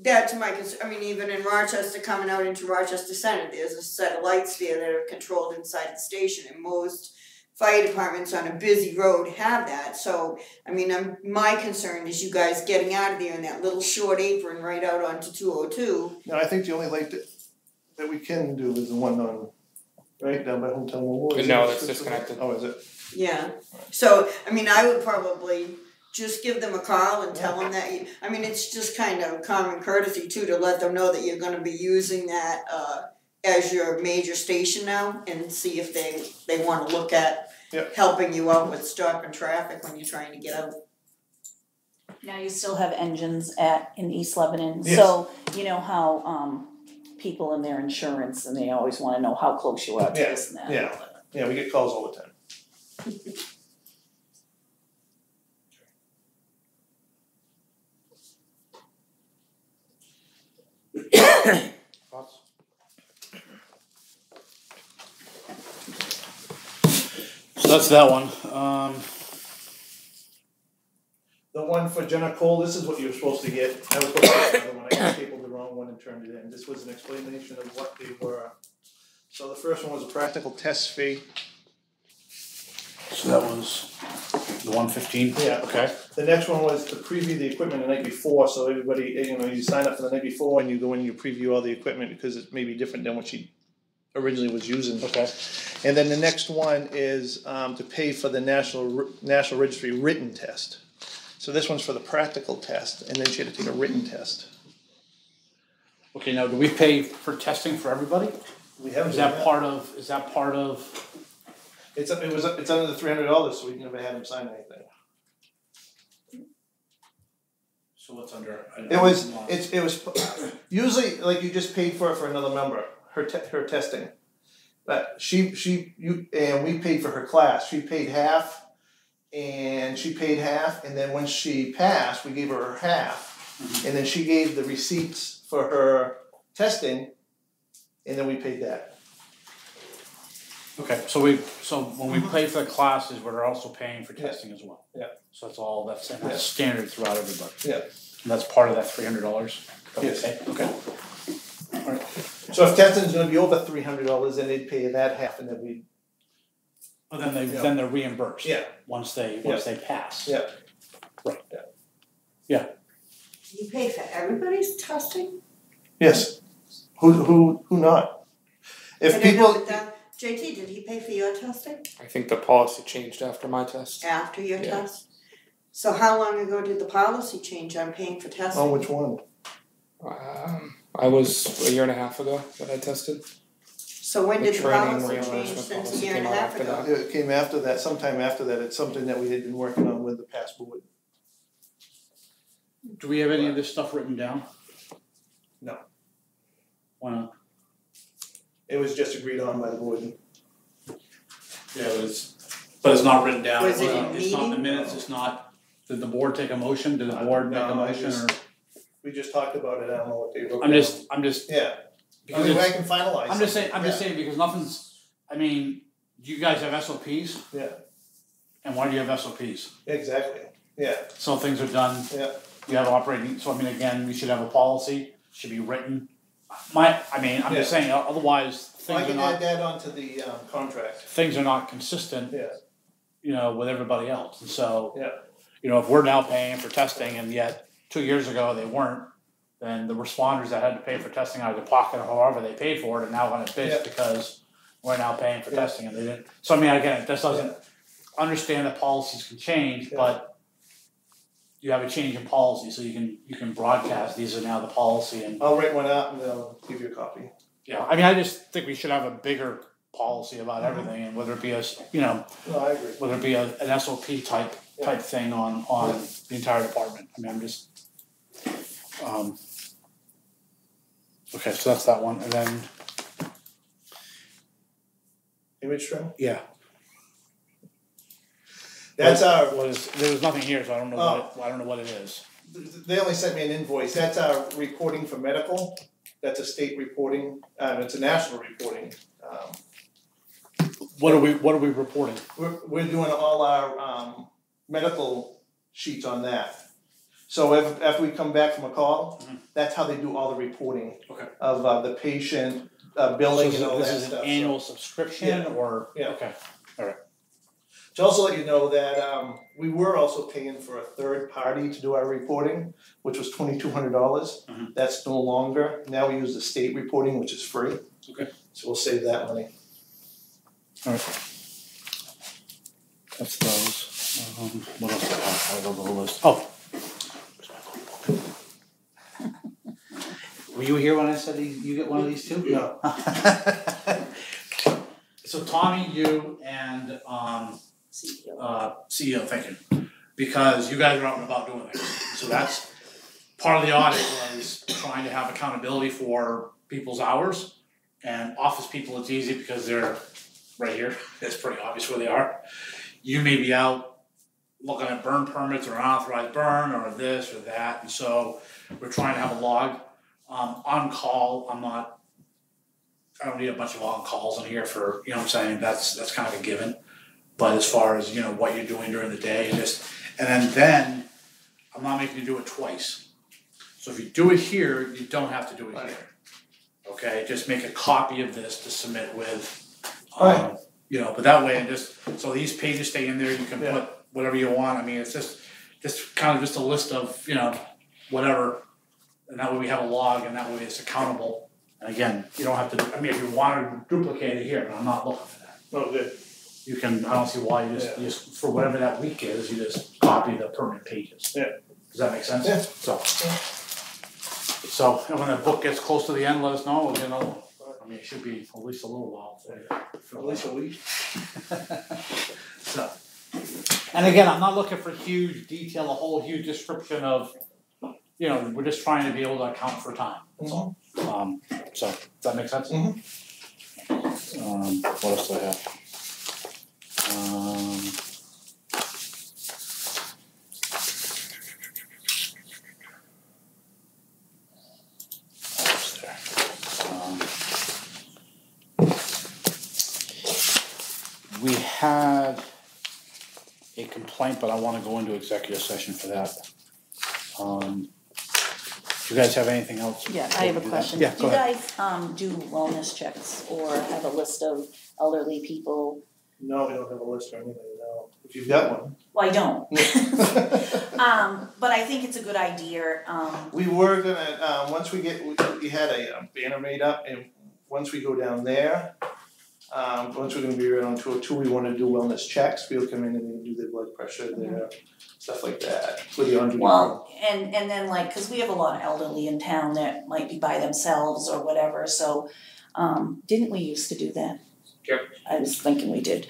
that's my concern. I mean, even in Rochester, coming out into Rochester Center, there's a set of lights there that are controlled inside the station, and most fire departments on a busy road have that. So, I mean, my concern is you guys getting out of there in that little short apron right out onto 202. No, I think the only light that we can do is the one on, right down by Hometown War. No, that's disconnected. Oh, is it? Yeah. So, I mean, I would probably just give them a call and tell them that I mean, it's just kind of common courtesy too to let them know that you're going to be using that as your major station now, and see if they want to look at helping you out with stopping traffic when you're trying to get out. Now you still have engines in East Lebanon, Yes. so you know how people in their insurance, and they always want to know how close you are to this and that. Yeah, we get calls all the time. Thoughts? So that's that one. The one for Jenna Cole, this is what you were supposed to get. I was supposed to get another one. I stapled the wrong one and turned it in. This was an explanation of what they were. So the first one was a practical test fee. So that was the 115? Yeah. Okay. The next one was to preview the equipment the night before, so everybody, you sign up for the night before and you go in and you preview all the equipment because it may be different than what she originally was using. Okay. And then the next one is to pay for the National Registry written test. So this one's for the practical test, and then she had to take a written test. Okay, now do we pay for testing for everybody? We haven't. Is that part of? It's under the $300, so we never had him sign anything. So what's under? It was usually like you just paid for it for another member, her testing. But and we paid for her class. She paid half, and then when she passed, we gave her half, and then she gave the receipts for her testing, and then we paid that. Okay, so when we pay for the classes, we're also paying for testing as well. Yeah. So that's standard throughout everybody. Yeah. And that's part of that $300. Yes. Okay. All right. So if testing's going to be over $300, then they'd pay that half, and then we. But then they're reimbursed. Yeah. Once they pass. Yeah. Right. Yeah. You pay for everybody's testing? Yes. Who not? If people. JT, did he pay for your testing? I think the policy changed after my test. After your test? So how long ago did the policy change on paying for testing? Oh, which one? I was a year and a half ago that I tested. So when did the policy change reimbursement since a policy year and a came out half after ago? that. It came after that, sometime after that. It's something that we had been working on with the past board. Do we have any of this stuff written down? No. Why not? It was just agreed on by the board. Yeah, but it's not written down. Was it in It's not in the meeting? minutes. It's not. Did the board take a motion? Did the board make a motion? We just talked about it. I don't know what they wrote. I'm just. Yeah. Because I mean, I can finalize. I'm just saying because nothing's. I mean, do you guys have SOPs? Yeah. And why do you have SOPs? Exactly. Yeah. So things are done. Yeah. You have operating. So I mean, again, we should have a policy. Should be written. I'm just saying. Otherwise, Well, I things are can not. add that onto the contract. Things are not consistent. Yeah. You know, with everybody else, and so. Yeah. You know, if we're now paying for testing, and yet 2 years ago they weren't, then the responders that had to pay for testing out of their pocket, or however they paid for it, are now going to bitch because we're now paying for testing, and they didn't. So I mean, again, this doesn't understand that policies can change, but you have a change in policy, so you can broadcast these are now the policy, and I'll write one out and I'll give you a copy. yeah, I mean, I just think we should have a bigger policy about everything, and whether it be No, I agree. whether it be an SOP type thing on the entire department. I mean, I'm just okay, so that's that one, and then Image trim? yeah. That's our. There was nothing here, so I don't know what it is. They only sent me an invoice. That's our reporting for medical. That's a state reporting. It's a national reporting. What are we reporting? We're doing all our medical sheets on that. So after we come back from a call, Mhm. that's how they do all the reporting Okay. of the patient, billing and all that This is stuff. an annual subscription Yeah. or? Yeah. Okay. To also let you know that we were also paying for a third party to do our reporting, which was $2,200. Mhm. That's no longer. Now we use the state reporting, which is free. Okay. So we'll save that money. Alright. That's those. What else do I have? I'll go to the list. Oh. Were you here when I said you get one of these too? No. So Tommy, you and CEO, thank you. Because you guys are out and about doing things. So that's part of the audit was trying to have accountability for people's hours. And office people, it's easy because they're right here. It's pretty obvious where they are. You may be out looking at burn permits or unauthorized burn or this or that. And so we're trying to have a log. On call, I don't need a bunch of on calls in here for, you know what I'm saying, that's kind of a given. But as far as, you know, what you're doing during the day, and then I'm not making you do it twice. So if you do it here, you don't have to do it here. Okay, just make a copy of this to submit with, you know, but that way, and so these pages stay in there, you can put whatever you want. I mean, it's just kind of just a list of, you know, whatever. And that way we have a log, and that way it's accountable. And again, you don't have to, I mean, if you want to duplicate it here, but I'm not looking for that. Oh, good. You can, I don't see why you just for whatever that week is, you just copy the permanent pages. Yeah. Does that make sense? Yeah. So, and when the book gets close to the end, let us know, you know. I mean, it should be at least a little while for At least a week. So, and again, I'm not looking for huge detail, a whole huge description of, you know, we're just trying to be able to account for time, that's all. So, does that make sense? What else do I have? We had a complaint, but I want to go into executive session for that. Do you guys have anything else? Yeah, I have a question. Yeah, Do go you ahead. guys do wellness checks or have a list of elderly people? No, we don't have a list or anything, no. If you've got one. Well, I don't. But I think it's a good idea. We were gonna, once we had a banner made up, and once we go down there, once we're gonna be around 202, we wanna do wellness checks, people come in and they do their blood pressure, their stuff like that, with the on-duty. Well, and then like, cause we have a lot of elderly in town that might be by themselves or whatever, so, didn't we used to do that? Yep. I was thinking we did.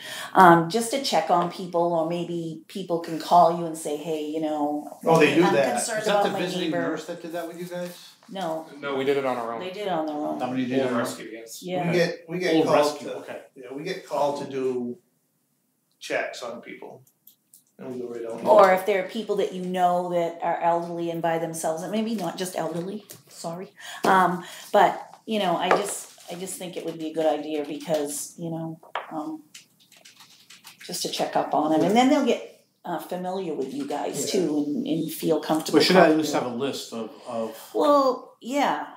Just to check on people, or maybe people can call you and say, hey, you know. Oh, they do I'm that. concerned Is that about the my visiting neighbor. nurse that did that with you guys? No, No, we did it on our own. they did it on their own. Somebody did it. Old rescue, yes. Yeah. We get Old called rescue, to, okay. we get called to do checks on people. And we go right on. Or if there are people that you know that are elderly and by themselves, and maybe not just elderly, sorry. But, you know, I just think it would be a good idea because, you know, just to check up on them. And then they'll get familiar with you guys too and feel comfortable. We should at least have a list of. Well, yeah.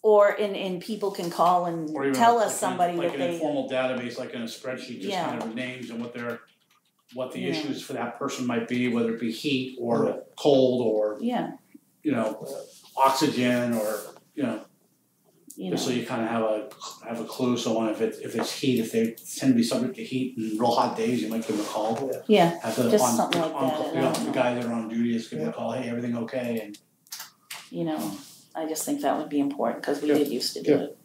Or and people can call and Or even tell like us somebody like that an they. informal database, like in a spreadsheet, just Yeah. kind of names and what the Yeah. issues for that person might be, whether it be heat or cold or, Yeah, you know, oxygen or, you know, you just so know. you kind of have a clue. So on if it's heat, if they tend to be subject to heat and real hot days, you might give them a call. Yeah, Have the, just on, something like on, that. you know, the guys that are on duty, just give them a call. Hey, everything okay? And You know, I just think that would be important because we did used to do it.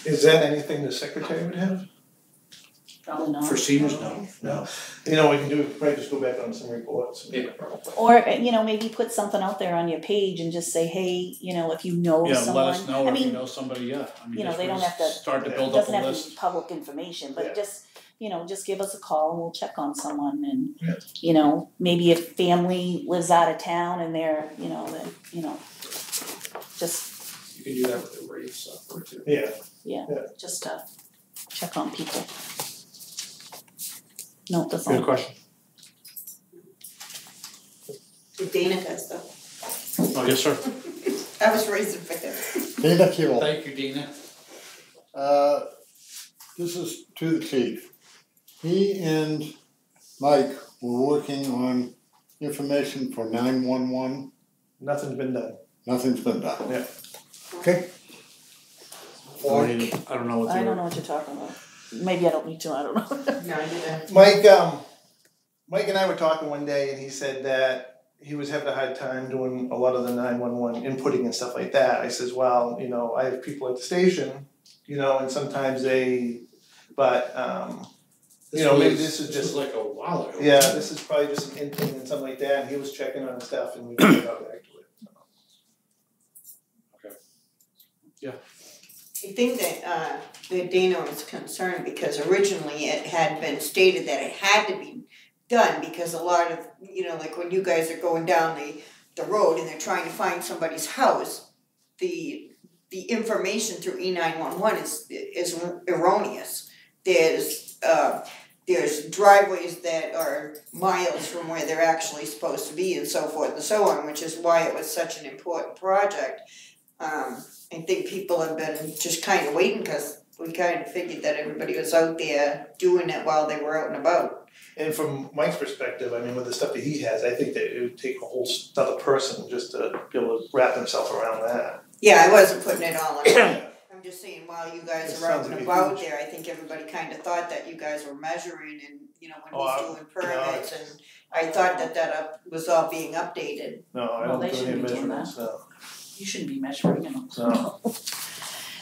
Is that anything the secretary would have? Probably not. for seniors, no. No. You know, we can do, probably just go back on some reports. Yeah. Or, you know, maybe put something out there on your page and just say, hey, you know, if you know Yeah, someone. let us know I if you mean, know somebody. Yeah, I mean, you know, just they don't have to. start to yeah, build It up a doesn't have to list. be public information, but Yeah. just, you know, just give us a call and we'll check on someone and, Yeah. you know, maybe if family lives out of town and they're, you know, just, You can do that with the rate software too. Yeah. just to check on people. No, that's Good all. question. Dana does though. Oh, yes, sir. I was raising for him. Dana Kibble. Thank you, Dina. This is to the chief. He and Mike were working on information for 911. Nothing's been done. Nothing's been done. Yeah. Okay. I don't know what I they don't were. know what you're talking about. Maybe I don't need to, I don't know. No, I didn't. Mike and I were talking one day, and he said that he was having a hard time doing a lot of the 911 inputting and stuff like that. I says, well, you know, I have people at the station, you know, and sometimes but you know, maybe this is just like a while ago. yeah, this is probably just an in thing and something like that. And he was checking on stuff, and we got back to it. Okay. Yeah. I think that Dana was concerned because originally it had been stated that it had to be done because a lot of, you know, like when you guys are going down the road and they're trying to find somebody's house, the information through E911 is erroneous. There's driveways that are miles from where they're actually supposed to be and so forth and so on, which is why it was such an important project. I think people have been just kind of waiting because we kind of figured that everybody was out there doing it while they were out and about. And from Mike's perspective, I mean, with the stuff that he has, I think that it would take a whole other person just to be able to wrap himself around that. Yeah, I wasn't putting it all on him. I'm just saying while you guys It are out sounds and like a about huge- there, I think everybody kind of thought that you guys were measuring and, you know, when Oh, he's doing permits and I thought that was all being updated. No, I Well, don't they do any shouldn't be doing measurements, no. You shouldn't be measuring them. No.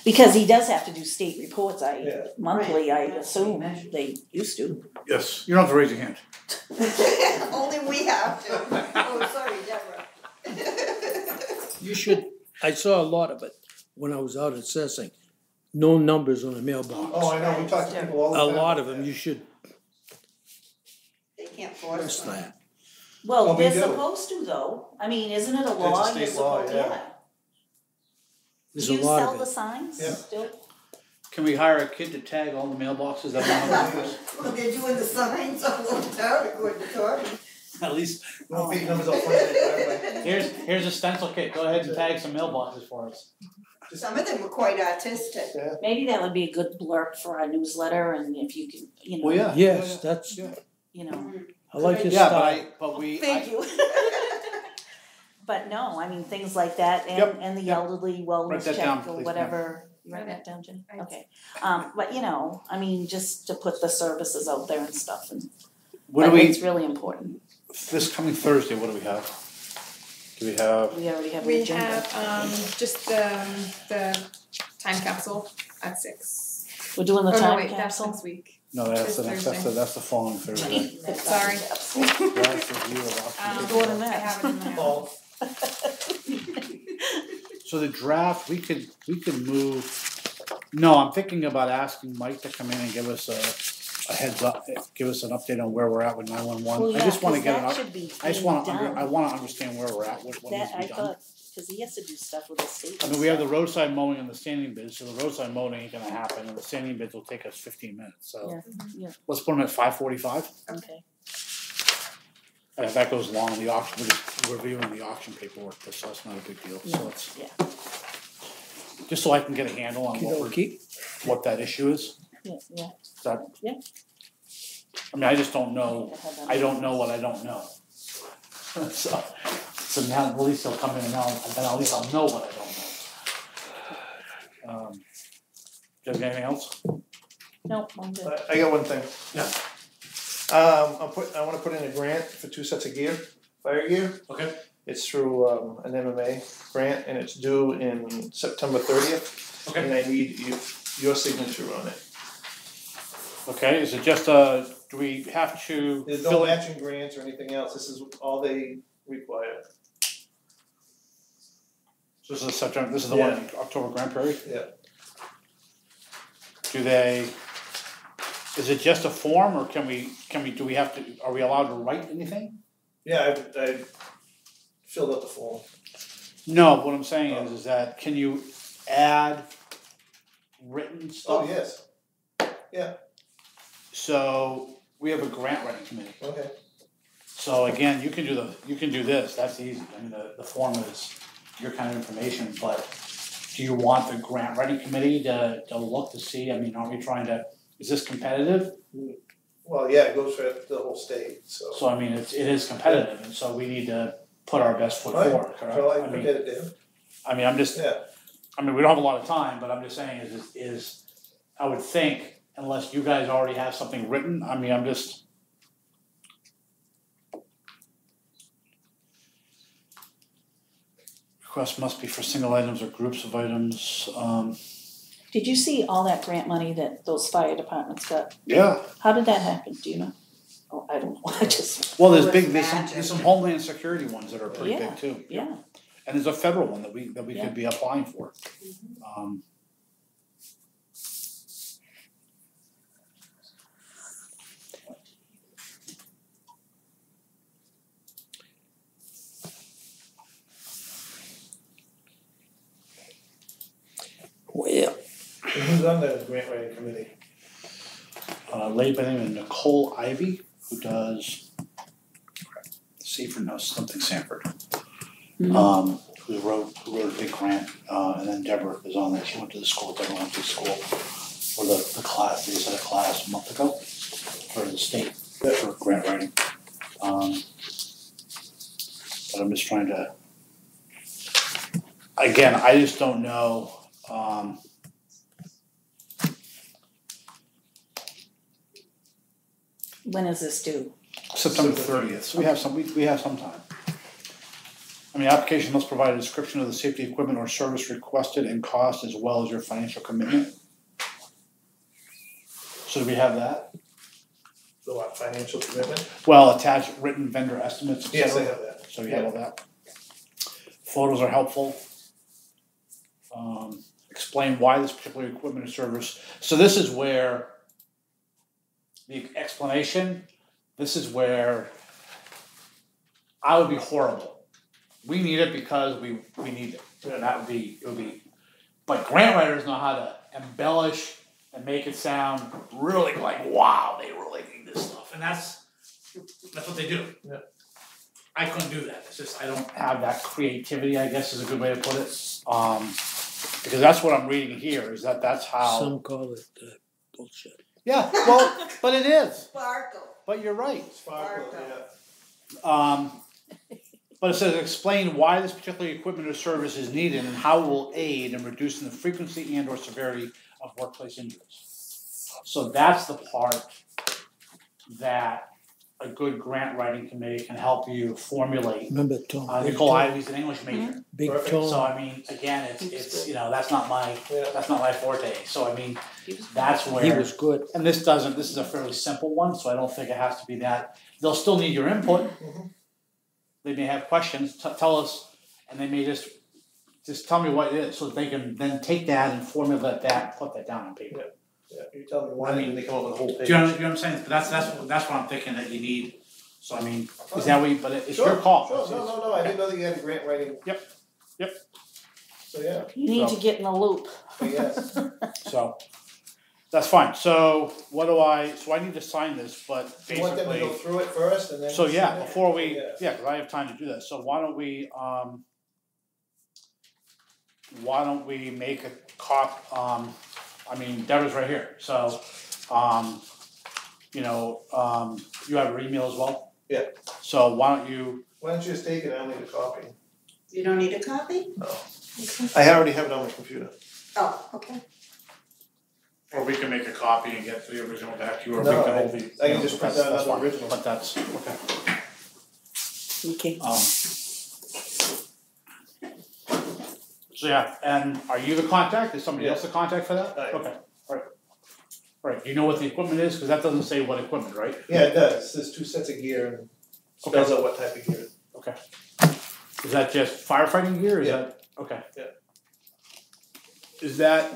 Because he does have to do state reports, Yeah. monthly, I Right. assume, they used to. Yes. You don't have to raise your hand. Only we have to. Oh, sorry, Deborah. You should, I saw a lot of it when I was out assessing. No numbers on the mailbox. Oh, I know, we talk to people all the A time. lot about of them, that. you should They can't press force them. that. Well, Well, we they're do. supposed to though, I mean, isn't it a law, state you're supposed, law, yeah. yeah. There's Do a you lot sell of the it. signs Yeah. still? Can we hire a kid to tag all the mailboxes that we have? Well, they're doing the signs all over town according to Cory. At least, No fake numbers out front of the driveway. here's a stencil kit. Go ahead and tag some mailboxes for us. Some of them were quite artistic. Maybe that would be a good blurb for our newsletter and if you can, you know, Well, yeah. Yes, that's, you know. I like your Yeah, style. but we. Thank you. But no, I mean, things like that Yep, and the yep. elderly wellness Write that check down, or please, whatever. You write that down, Jenny? I- Okay. But you know, I mean, just to put the services out there and stuff and, What do but we, it's really important. this coming Thursday, what do we have? Do we have, We already have an We agenda. have just the time capsule at 6. We're doing the Oh no, time wait, that's capsule. next week. no, that's This the next, Thursday. that's the following Thursday. Sorry. Draft review of options. Go to I that. have it in my house. Paul, So the draft, we could move, no, I'm thinking about asking Mike to come in and give us a heads up, give us an update on where we're at with 911. Well, I yeah, just wanna 'cause get that an, should be I just cleaned wanna, down. I wanna understand where we're at, what needs That to I be done. thought, cause he has to do stuff with the state. I mean, we have the roadside mowing and the standing bids, so the roadside mowing ain't gonna happen, and the standing bids will take us 15 minutes, so. Yeah, yeah. Let's put them at 5:45, Okay. and if that goes long, the auction, we're just reviewing the auction paperwork, so that's not a big deal, so it's. Yeah. Just so I can get a handle on Okey-dokey. what that issue is, Yeah, yeah. is that? Yeah. I mean, I just don't know, I don't know what I don't know. So now at least he'll come in and now, and then at least I'll know what I don't know. Do you have anything else? No, I'm good. I got one thing. Yeah. I wanna put in a grant for 2 sets of gear, fire gear. Okay. It's through an MMA grant and it's due in September 30th. Okay. And I need your signature on it. Okay, is it just do we have to There's fill no it? matching grants or anything else, this is all they require. So this is September, this is the one in October Grand Prairie? Yeah. Do they, is it just a form or can we, do we have to, are we allowed to write anything? Yeah, I filled out the form. No, what I'm saying is that can you add written stuff? Oh, yes. Yeah, So we have a grant writing committee. okay. So again, you can do this, that's easy, I mean, the form is your kind of information, but do you want the grant writing committee to look to see, I mean, are we trying to, is this competitive? Well, yeah, it goes for the whole state, so. So I mean, it is competitive, and so we need to put our best foot Right. forward, correct? So I I mean, get it, Dan. I mean, I'm just, Yeah. I mean, we don't have a lot of time, but I'm just saying is I would think, unless you guys already have something written, I mean, I'm just. Request must be for single items or groups of items, Did you see all that grant money that those fire departments got? yeah. How did that happen, do you know? Oh, I don't know, I just, Well, It was there's some Homeland Security ones that are pretty Yeah. big too. yeah. And there's a federal one that we Yeah. could be applying for. Well, And who's on the grant writing committee? Lebanon and Nicole Ivy, who does something Sanford. Who wrote a big grant, and then Deborah is on there. She went to the school, Deborah went to school for the class, they just had a class a month ago for the state for grant writing. But I'm just trying to, again, I just don't know, When is this due? September 30th, so we have some time. I mean, application must provide a description of the safety equipment or service requested and cost as well as your financial commitment. So do we have that? The what, financial commitment? Well, attach written vendor estimates, et Yes, I cetera. have that. So you have all that. Photos are helpful. Explain why this particular equipment or service. So this is where the explanation, this is where I would be horrible. We need it because we need it. And that would be, but grant writers know how to embellish and make it sound really like, wow, they really need this stuff. And that's what they do. Yeah. I couldn't do that. It's just, I don't have that creativity, I guess is a good way to put it. Because that's what I'm reading here, is that's how. some call it bullshit. Yeah, well, but it is. Sparkle. But you're right. Sparkle, yeah. But it says explain why this particular equipment or service is needed and how it will aid in reducing the frequency and or severity of workplace injuries. So that's the part that a good grant writing committee can help you formulate. Remember Tom? Big Nicole Tom? Ivy's an English major. Big Perfect. Tom. So I mean, again, it's that's not my forte. So I mean, that's where He was good. and this is a fairly simple one, so I don't think it has to be that. They'll still need your input. They may have questions, tell us, and they may just tell me what it is, so that they can then take that and formulate that, put that down on paper. Yeah, you tell me why, and they come up with a whole page. Do you know what I'm saying? But that's what I'm thinking that you need. So I mean, is that but it's your call. Sure, no, I didn't know that you had a grant writing. Yep. So, yeah, You need to get in the loop. I guess. So that's fine. So so I need to sign this, but You want them to basically. go through it first and then. So yeah, sign it? before we, Yeah. because I have time to do that, so why don't we make a I mean, Deborah's right here, so, you have her email as well? Yeah. So why don't you, Why don't you just take it, I don't need a copy. You don't need a copy? I already have it on my computer. Oh, okay. or we can make a copy and get the original back to you, or we No, can hold the. I can just print out that's another fine, original. But that's, okay. Okay. So yeah, and are you the contact? Is somebody else the contact for that? I am. Okay, alright. Alright, do you know what the equipment is? Cause that doesn't say what equipment, right? Yeah, it does, there's 2 sets of gear and spells out what type of gear. Okay. Is that just firefighting gear, or is Yeah. that, okay. Yeah. Is that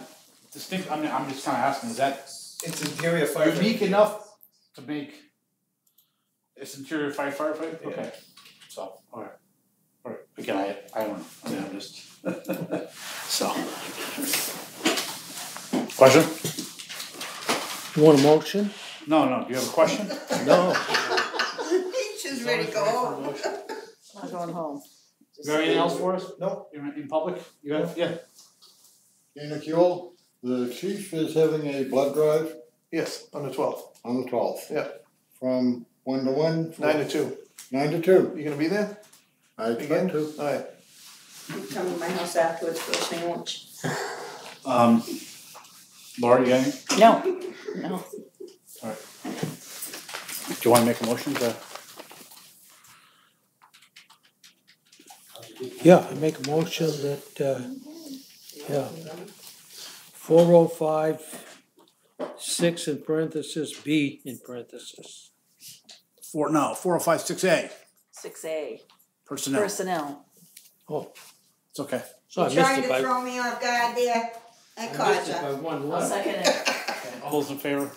distinct, I mean, I'm just kinda asking, is that It's interior firefighting. unique enough to make it's interior firefighting? Yeah. Okay, so, alright. Alright, again, I don't know, I mean, I'm just, so. Question? You want a motion? No, do you have a question? No. He's just ready to go home. I'm going home. You got anything else for us? Nope. You're in public? You got, yeah. Dana Kuehl, the chief is having a blood drive Yes, on the 12th, on the 12th. Yeah. From 1 to 1? 9 to 2. 9 to 2. You gonna be there? I expect Again? to. Alright. You come to my house afterwards for a sandwich. Laura, you got anything? No. Do you wanna make a motion to? Yeah, I make a motion that, 405, 6 in parentheses, B in parentheses. 4056A, 6A, personnel. personnel. Oh, It's okay. so I You're missed trying it to by, throw me off guard there. I I caught missed it ya. by one I'll letter. second it. All those in favor?